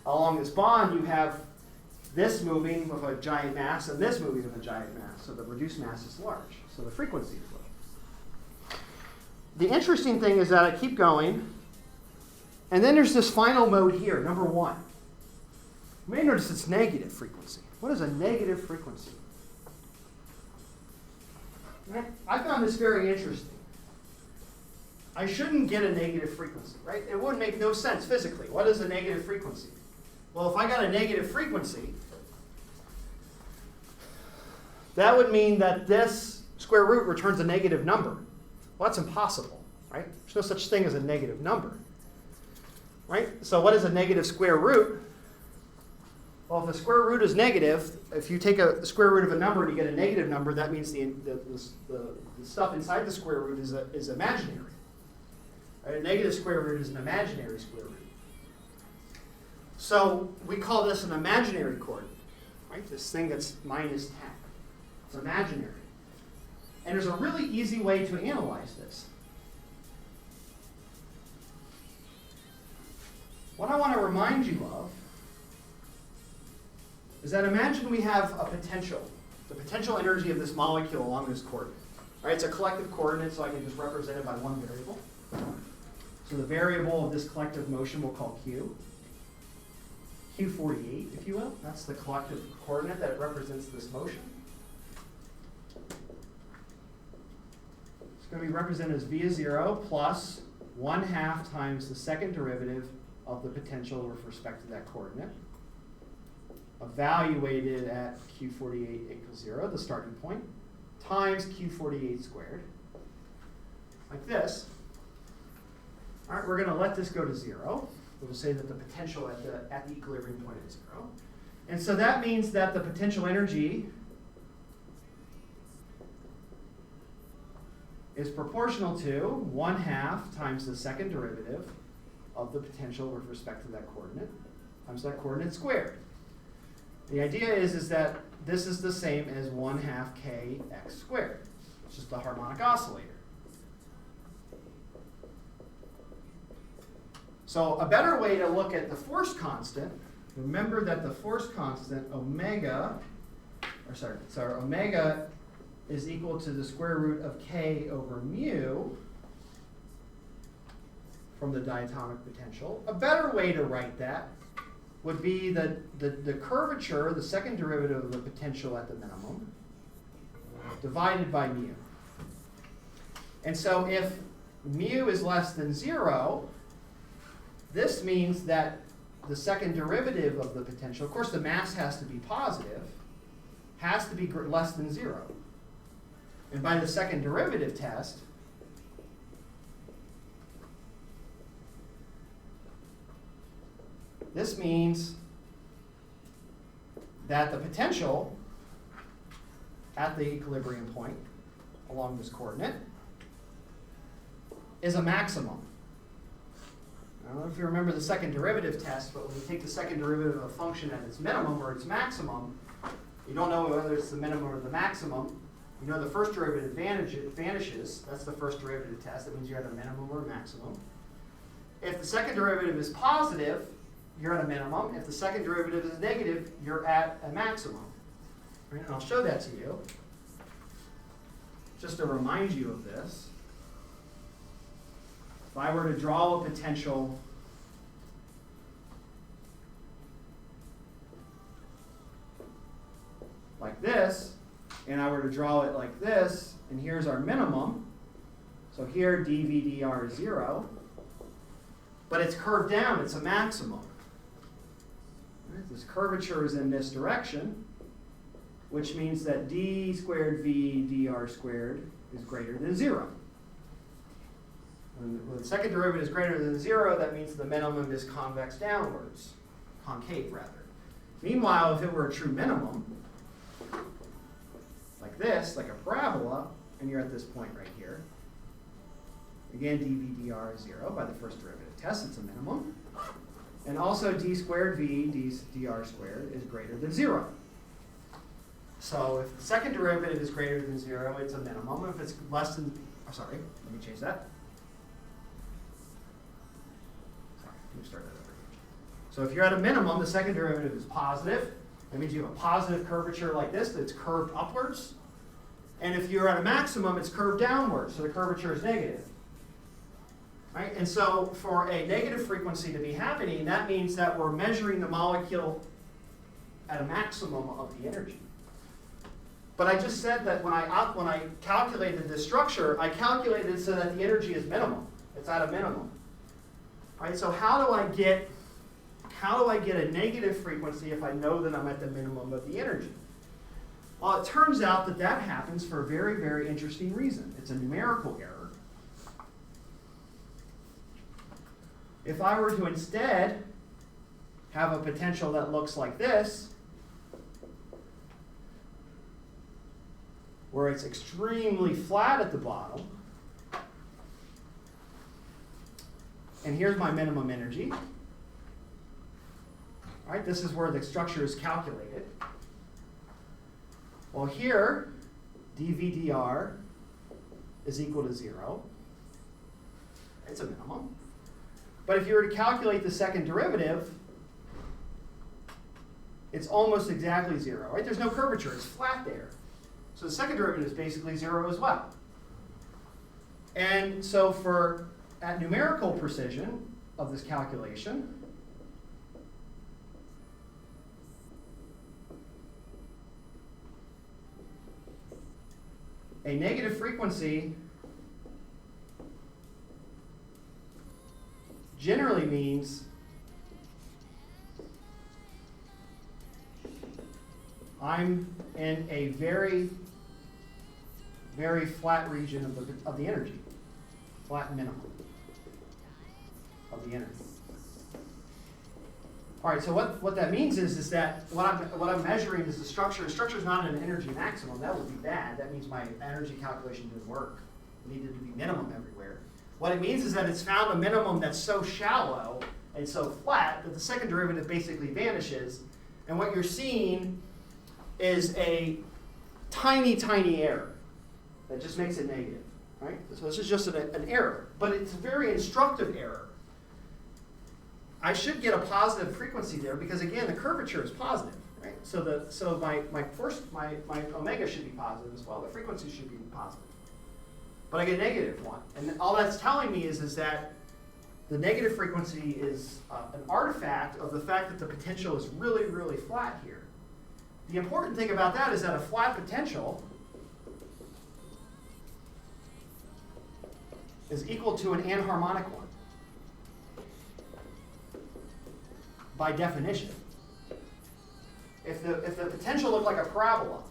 along this bond you have this moving with a giant mass and this moving with a giant mass. So the reduced mass is large. So the frequency is low. The interesting thing is that I keep going, and then there's this final mode here, number 1. You may notice it's negative frequency. What is a negative frequency? I found this very interesting. I shouldn't get a negative frequency, right? It would make no sense physically. What is a negative frequency? Well, if I got a negative frequency, that would mean that this square root returns a negative number. Well, that's impossible, right? There's no such thing as a negative number, right? So what is a negative square root? Well, if the square root is negative, if you take a square root of a number and you get a negative number, that means the stuff inside the square root is imaginary. Right? A negative square root is an imaginary square root. So we call this an imaginary coordinate, right? This thing that's minus 10. It's imaginary. And there's a really easy way to analyze this. What I want to remind you of is that imagine we have a potential, the potential energy of this molecule along this coordinate. Right, it's a collective coordinate, so I can just represent it by one variable. So the variable of this collective motion we'll call Q. Q48, if you will. That's the collective coordinate that represents this motion. It's going to be represented as V is 0 plus 1/2 times the second derivative of the potential with respect to that coordinate, evaluated at Q48 equals 0, the starting point, times Q48 squared, like this. All right, we're going to let this go to 0. We'll say that the potential at the equilibrium point is 0. And so that means that the potential energy is proportional to 1/2 times the second derivative of the potential with respect to that coordinate times that coordinate squared. The idea is that this is the same as 1/2 kx squared. It's just the harmonic oscillator. So a better way to look at the force constant, remember that the force constant omega is equal to the square root of k over mu from the diatomic potential. A better way to write that would be the curvature, the second derivative of the potential at the minimum, divided by mu. And so if mu is less than 0, this means that the second derivative of the potential, of course the mass has to be positive, has to be less than 0. And by the second derivative test, this means that the potential at the equilibrium point along this coordinate is a maximum. I don't know if you remember the second derivative test, but when you take the second derivative of a function at its minimum or its maximum, you don't know whether it's the minimum or the maximum. You know the first derivative vanishes. That's the first derivative test. That means you're at a minimum or a maximum. If the second derivative is positive, you're at a minimum. If the second derivative is negative, you're at a maximum. Right? And I'll show that to you, just to remind you of this. If I were to draw a potential like this, and I were to draw it like this, and here's our minimum. So here dV dr is 0, but it's curved down, it's a maximum. Right? This curvature is in this direction, which means that d squared v dr squared is greater than 0. When the second derivative is greater than 0, that means the minimum is convex downwards, concave rather. Meanwhile, if it were a true minimum, like this, like a parabola, and you're at this point right here, again dV dr is 0 by the first derivative test, it's a minimum. And also d squared v dr squared is greater than 0. So if the second derivative is greater than 0, it's a minimum. If it's less than, oh, sorry, let me change that. Sorry, let me start that over. So if you're at a minimum, the second derivative is positive. That means you have a positive curvature like this that's curved upwards. And if you're at a maximum, it's curved downwards, so the curvature is negative. Right? And so for a negative frequency to be happening, that means that we're measuring the molecule at a maximum of the energy. But I just said that when I calculated this structure, I calculated so that the energy is minimum. It's at a minimum. Right? So how do I get a negative frequency if I know that I'm at the minimum of the energy? Well, it turns out that that happens for a very, very interesting reason. It's a numerical error. If I were to instead have a potential that looks like this, where it's extremely flat at the bottom, and here's my minimum energy. All right, this is where the structure is calculated. Well, here, dV dr is equal to 0. It's a minimum. But if you were to calculate the second derivative, it's almost exactly 0, right? There's no curvature, it's flat there. So the second derivative is basically 0 as well. And so at numerical precision of this calculation, a negative frequency generally means I'm in a very, very flat region of the energy, flat minimum of the energy. All right, so what that means is that what I'm measuring is the structure. The structure is not an energy maximum. That would be bad. That means my energy calculation didn't work. It needed to be minimum everywhere. What it means is that it's found a minimum that's so shallow and so flat that the second derivative basically vanishes. And what you're seeing is a tiny, tiny error that just makes it negative. Right? So this is just an error. But it's a very instructive error. I should get a positive frequency there because, again, the curvature is positive. Right? Right? So my omega should be positive as well. The frequency should be positive. But I get a negative one. And all that's telling me is that the negative frequency is an artifact of the fact that the potential is really, really flat here. The important thing about that is that a flat potential is equal to an anharmonic one by definition. If the potential looked like a parabola,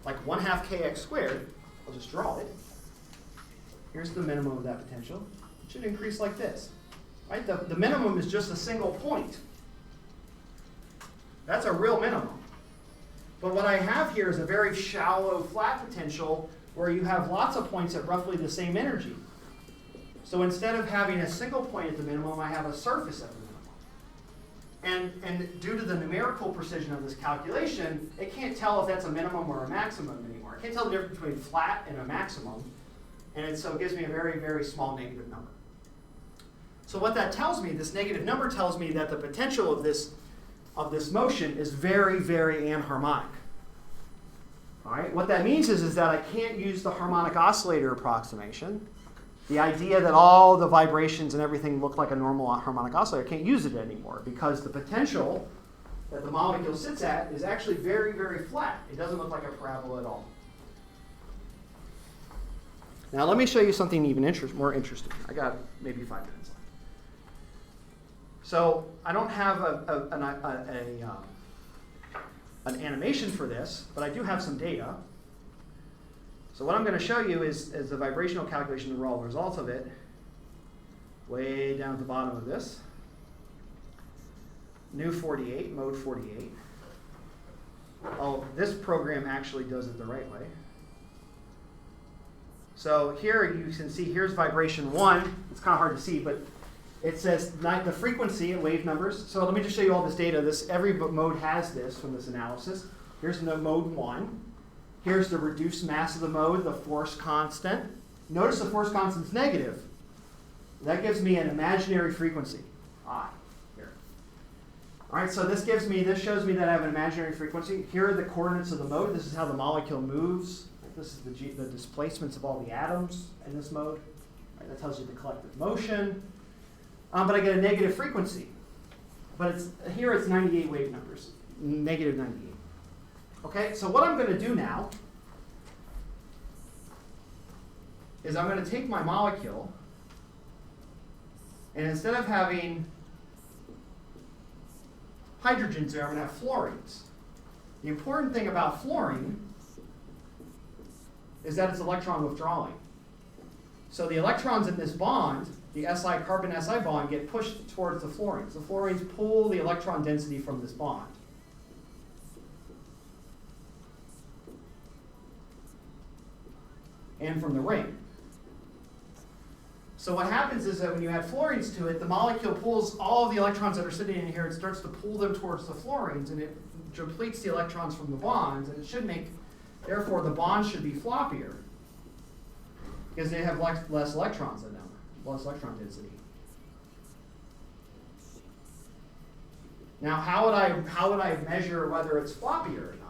like 1/2 kx squared, I'll just draw it. Here's the minimum of that potential. It should increase like this. Right? The minimum is just a single point. That's a real minimum. But what I have here is a very shallow flat potential where you have lots of points at roughly the same energy. So instead of having a single point at the minimum, I have a surface at the minimum. And due to the numerical precision of this calculation, it can't tell if that's a minimum or a maximum anymore. I can't tell the difference between flat and a maximum. And so it gives me a very, very small negative number. So what that tells me, this negative number tells me that the potential of this motion is very, very anharmonic. All right? What that means is that I can't use the harmonic oscillator approximation. The idea that all the vibrations and everything look like a normal harmonic oscillator, I can't use it anymore because the potential that the molecule sits at is actually very, very flat. It doesn't look like a parabola at all. Now let me show you something even more interesting. I got maybe 5 minutes left. So I don't have an animation for this, but I do have some data. So what I'm going to show you is the vibrational calculation, the raw results of it, way down at the bottom of this. New 48, mode 48. Oh, this program actually does it the right way. So here you can see, here's vibration 1. It's kind of hard to see, but it says the frequency and wave numbers. So let me just show you all this data. Every mode has this from this analysis. Here's the mode 1. Here's the reduced mass of the mode, the force constant. Notice the force constant's negative. That gives me an imaginary frequency, I, here. All right, so this shows me that I have an imaginary frequency. Here are the coordinates of the mode. This is how the molecule moves. This is the displacements of all the atoms in this mode. Right, that tells you the collective motion. But I get a negative frequency. But here it's 98 wave numbers, negative 98. Okay, so what I'm going to do now is I'm going to take my molecule, and instead of having hydrogens there, I'm going to have fluorines. The important thing about fluorine is that it's electron withdrawing. So the electrons in this bond, the carbon-Si bond, get pushed towards the fluorines. The fluorines pull the electron density from this bond. And from the ring. So what happens is that when you add fluorines to it, the molecule pulls all of the electrons that are sitting in here, it starts to pull them towards the fluorines, and it depletes the electrons from the bonds, and it should make, therefore the bonds should be floppier, because they have less electrons in them, less electron density. Now how would I measure whether it's floppier or not?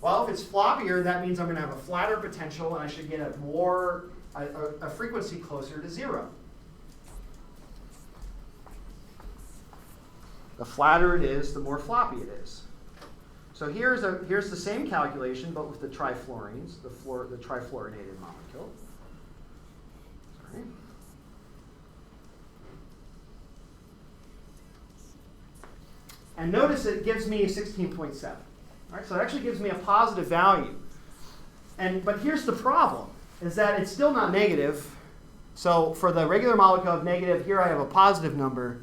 Well, if it's floppier, that means I'm going to have a flatter potential, and I should get a frequency closer to 0. The flatter it is, the more floppy it is. So here's the same calculation, but with the trifluorines, the trifluorinated molecule. Sorry. And notice it gives me 16.7. All right, so it actually gives me a positive value. But here's the problem, is that it's still not negative. So for the regular molecule of negative, here I have a positive number.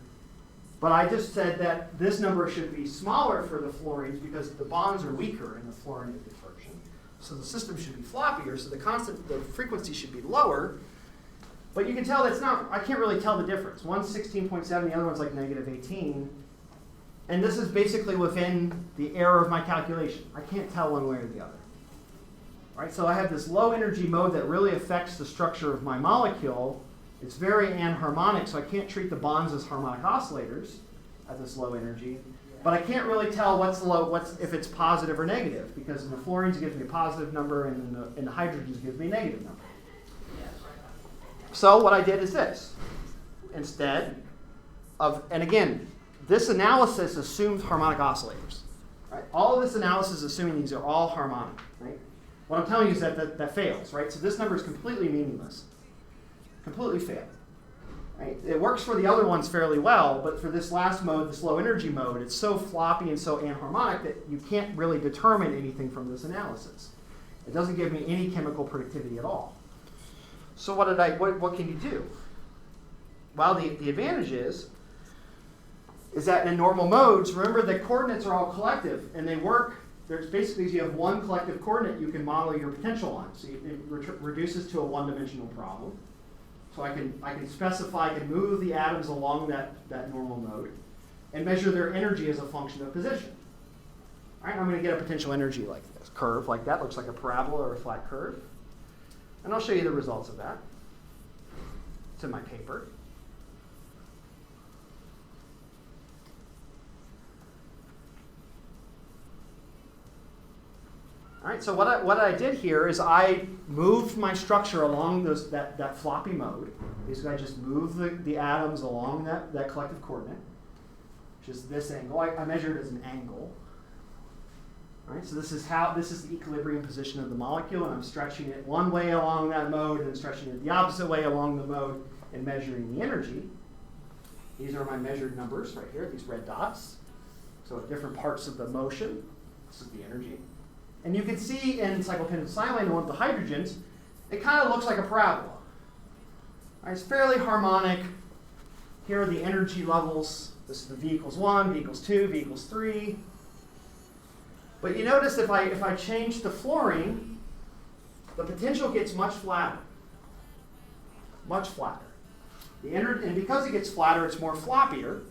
But I just said that this number should be smaller for the fluorines because the bonds are weaker in the fluorinated version. So the system should be floppier, so the frequency should be lower. But you can tell that's not, I can't really tell the difference. One's 16.7, the other one's like negative 18. And this is basically within the error of my calculation. I can't tell one way or the other. All right, so I have this low energy mode that really affects the structure of my molecule. It's very anharmonic, so I can't treat the bonds as harmonic oscillators at this low energy. But I can't really tell if it's positive or negative, because in the fluorines it gives me a positive number, and in the hydrogens it gives me a negative number. So what I did is this. Instead of, and again, this analysis assumes harmonic oscillators. Right? All of this analysis is assuming these are all harmonic. Right? What I'm telling you is that fails. Right? So this number is completely meaningless. Completely failed. Right? It works for the other ones fairly well, but for this last mode, this low energy mode, it's so floppy and so anharmonic that you can't really determine anything from this analysis. It doesn't give me any chemical productivity at all. So what can you do? Well, the advantage is that in normal modes, remember the coordinates are all collective, and they work. There's basically, you have one collective coordinate you can model your potential on. So it reduces to a one-dimensional problem. So I can specify, I can move the atoms along that normal mode and measure their energy as a function of position. All right, I'm going to get a potential energy like this, curve like that, looks like a parabola or a flat curve. And I'll show you the results of that. It's in my paper. All right, so what I did here is I moved my structure along that floppy mode. Basically, I just moved the atoms along that collective coordinate, which is this angle. I measured it as an angle. All right, so this is the equilibrium position of the molecule, and I'm stretching it one way along that mode and stretching it the opposite way along the mode and measuring the energy. These are my measured numbers right here, these red dots. So at different parts of the motion, this is the energy. And you can see in cyclopentylsilane, one of the hydrogens, it kind of looks like a parabola. All right, it's fairly harmonic. Here are the energy levels. This is the V equals 1, V equals 2, V equals 3. But you notice if I change to fluorine, the potential gets much flatter. Much flatter. And because it gets flatter, it's more floppier.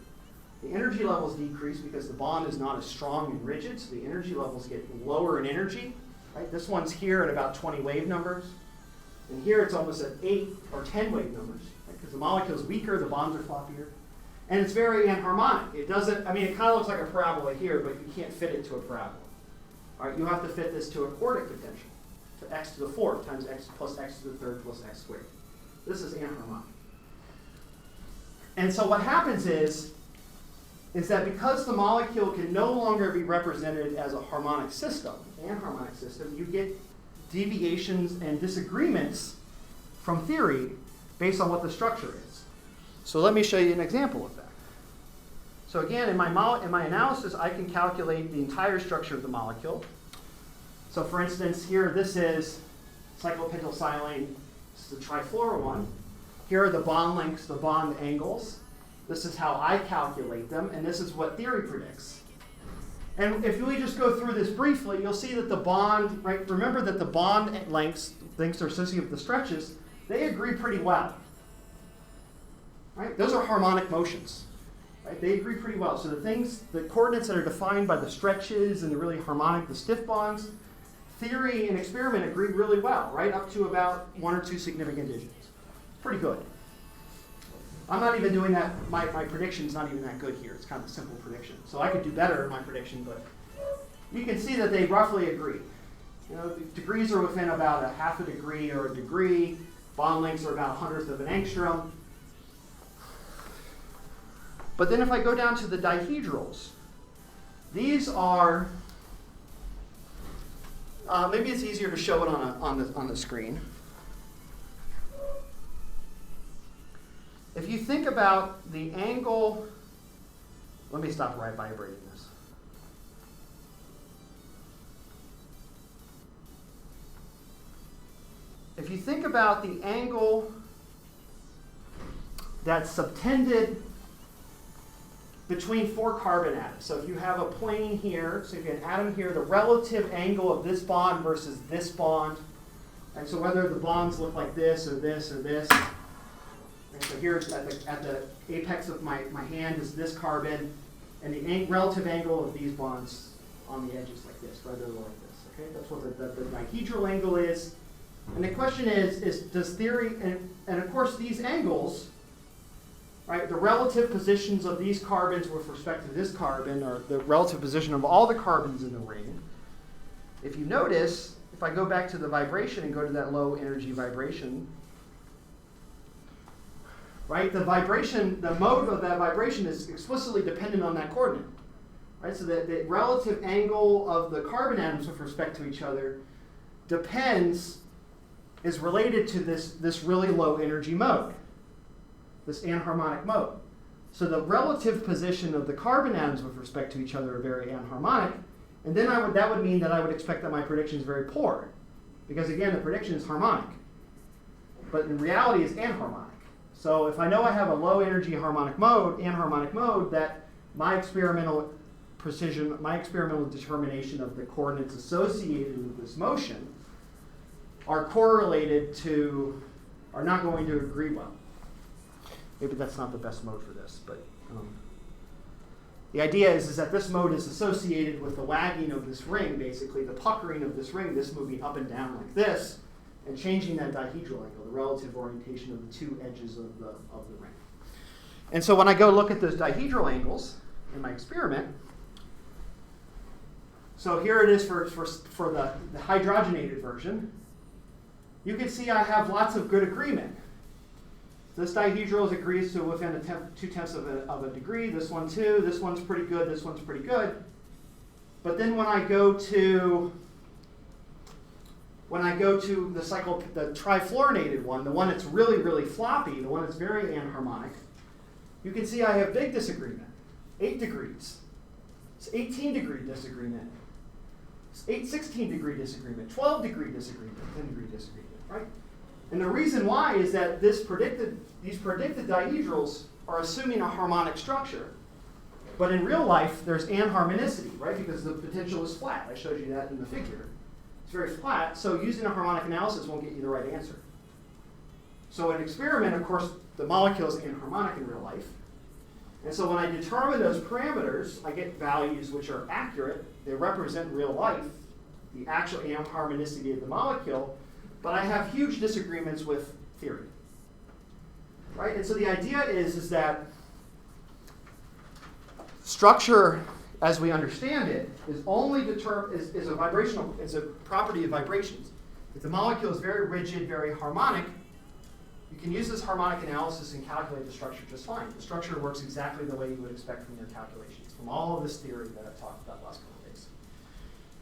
The energy levels decrease because the bond is not as strong and rigid, so the energy levels get lower in energy. Right? This one's here at about 20 wave numbers. And here it's almost at 8 or 10 wave numbers. Because the molecule is weaker, the bonds are floppier. And it's very anharmonic. It kind of looks like a parabola here, but you can't fit it to a parabola. All right, you have to fit this to a quartic potential, to x to the fourth times x plus x to the third plus x squared. This is anharmonic. And so what happens is that because the molecule can no longer be represented as a harmonic system, anharmonic system, you get deviations and disagreements from theory based on what the structure is. So let me show you an example of that. So again, in my analysis, I can calculate the entire structure of the molecule. So for instance, here this is cyclopentylsilane. This is the trifluoro one. Here are the bond lengths, the bond angles. This is how I calculate them, and this is what theory predicts. And if we just go through this briefly, you'll see that the bond, right? Remember that the bond lengths are associated with the stretches. They agree pretty well. Right? Those are harmonic motions. Right? They agree pretty well. So the coordinates that are defined by the stretches and the really harmonic, the stiff bonds, theory and experiment agree really well, right? Up to about 1 or 2 significant digits. Pretty good. I'm not even doing that. My prediction's not even that good here. It's kind of a simple prediction. So I could do better in my prediction, but you can see that they roughly agree. You know, the degrees are within about a half a degree or a degree. Bond lengths are about 1/100th of an angstrom. But then if I go down to the dihedrals, these are, maybe it's easier to show it on the screen. If you think about the angle, let me stop vibrating this. If you think about the angle that's subtended between 4 carbon atoms. So if you have a plane here, so if you have an atom here, the relative angle of this bond versus this bond, and so whether the bonds look like this or this or this, and so here at the apex of my hand is this carbon, and the relative angle of these bonds on the edges like this, whether they're like this. Okay, that's what the dihedral angle is. And the question is does theory, and of course these angles right? The relative positions of these carbons with respect to this carbon, or the relative position of all the carbons in the ring. If you notice, if I go back to the vibration and go to that low energy vibration, right? The vibration, the mode of that vibration is explicitly dependent on that coordinate, right? So the relative angle of the carbon atoms with respect to each other is related to this really low energy mode, this anharmonic mode. So the relative position of the carbon atoms with respect to each other are very anharmonic, and then that would mean that I would expect that my prediction is very poor, because again, the prediction is harmonic, but in reality is anharmonic. So if I know I have a low energy anharmonic mode, that my experimental precision, my experimental determination of the coordinates associated with this motion are not going to agree well. Maybe that's not the best mode for this, but the idea is that this mode is associated with the wagging of this ring, basically the puckering of this ring, this moving up and down like this, and changing that dihedral angle, the relative orientation of the two edges of the ring. And so when I go look at those dihedral angles in my experiment, so here it is for the hydrogenated version, you can see I have lots of good agreement. This dihedral agrees to within 2/10 of a degree. This one too. This one's pretty good. This one's pretty good. But then when I go to the trifluorinated one, the one that's really, really floppy, the one that's very anharmonic, you can see I have big disagreement. 8 degrees. It's 18-degree disagreement. It's 16-degree disagreement. 12-degree disagreement. 10-degree disagreement. Right? And the reason why is that these predicted dihedrals are assuming a harmonic structure. But in real life, there's anharmonicity, right? Because the potential is flat. I showed you that in the figure. It's very flat, so using a harmonic analysis won't get you the right answer. So in an experiment, of course, the molecule is anharmonic in real life. And so when I determine those parameters, I get values which are accurate. They represent real life, the actual anharmonicity of the molecule. But I have huge disagreements with theory, right? And so the idea is that structure, as we understand it, is only is a property of vibrations. If the molecule is very rigid, very harmonic, you can use this harmonic analysis and calculate the structure just fine. The structure works exactly the way you would expect from your calculations, from all of this theory that I've talked about the last couple of days.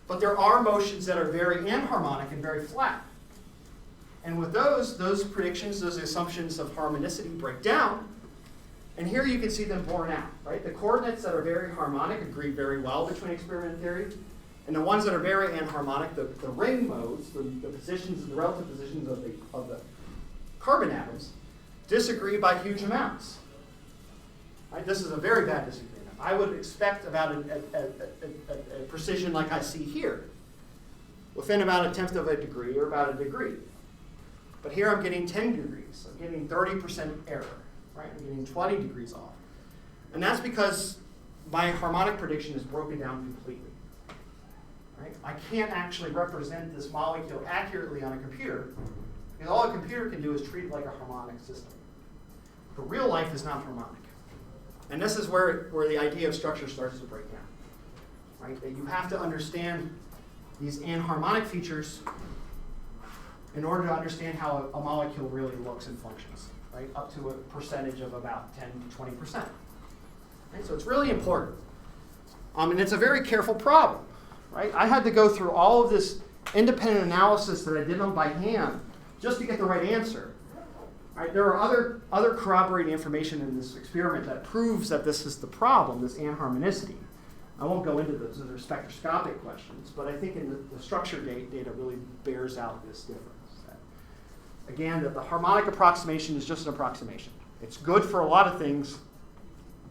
But there are motions that are very anharmonic and very flat. And with those predictions, those assumptions of harmonicity break down. And here you can see them borne out, right? The coordinates that are very harmonic agree very well between experiment and theory. And the ones that are very anharmonic, the ring modes, the positions, the relative positions of the carbon atoms, disagree by huge amounts. Right? This is a very bad disagreement. I would expect about a precision like I see here, within about 1/10 of a degree or about a degree. But here I'm getting 10 degrees. I'm getting 30% error. Right? I'm getting 20 degrees off. And that's because my harmonic prediction is broken down completely. Right? I can't actually represent this molecule accurately on a computer, because all a computer can do is treat it like a harmonic system. But real life is not harmonic. And this is where the idea of structure starts to break down. Right? That you have to understand these anharmonic features in order to understand how a molecule really looks and functions. Right, up to a percentage of about 10 to 20%. Right, so it's really important. And it's a very careful problem. Right? I had to go through all of this independent analysis that I did by hand just to get the right answer. Right? There are other corroborating information in this experiment that proves that this is the problem, this anharmonicity. I won't go into those. Those are spectroscopic questions, but I think in the structure data really bears out this difference. Again, that the harmonic approximation is just an approximation. It's good for a lot of things,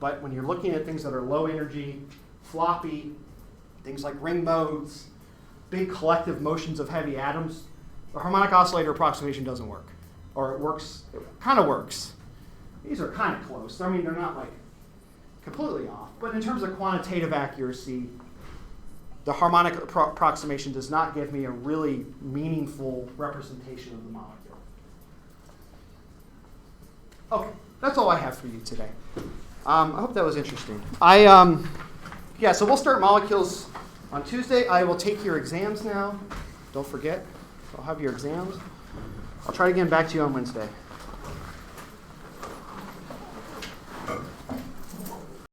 but when you're looking at things that are low energy, floppy, things like ring modes, big collective motions of heavy atoms, the harmonic oscillator approximation doesn't work. Or it kind of works. These are kind of close. I mean, they're not like completely off. But in terms of quantitative accuracy, the harmonic approximation does not give me a really meaningful representation of the molecule. Okay. that's all I have for you today. I hope that was interesting. Yeah, so we'll start molecules on Tuesday. I will take your exams now. Don't forget, I'll have your exams. I'll try to get back to you on Wednesday.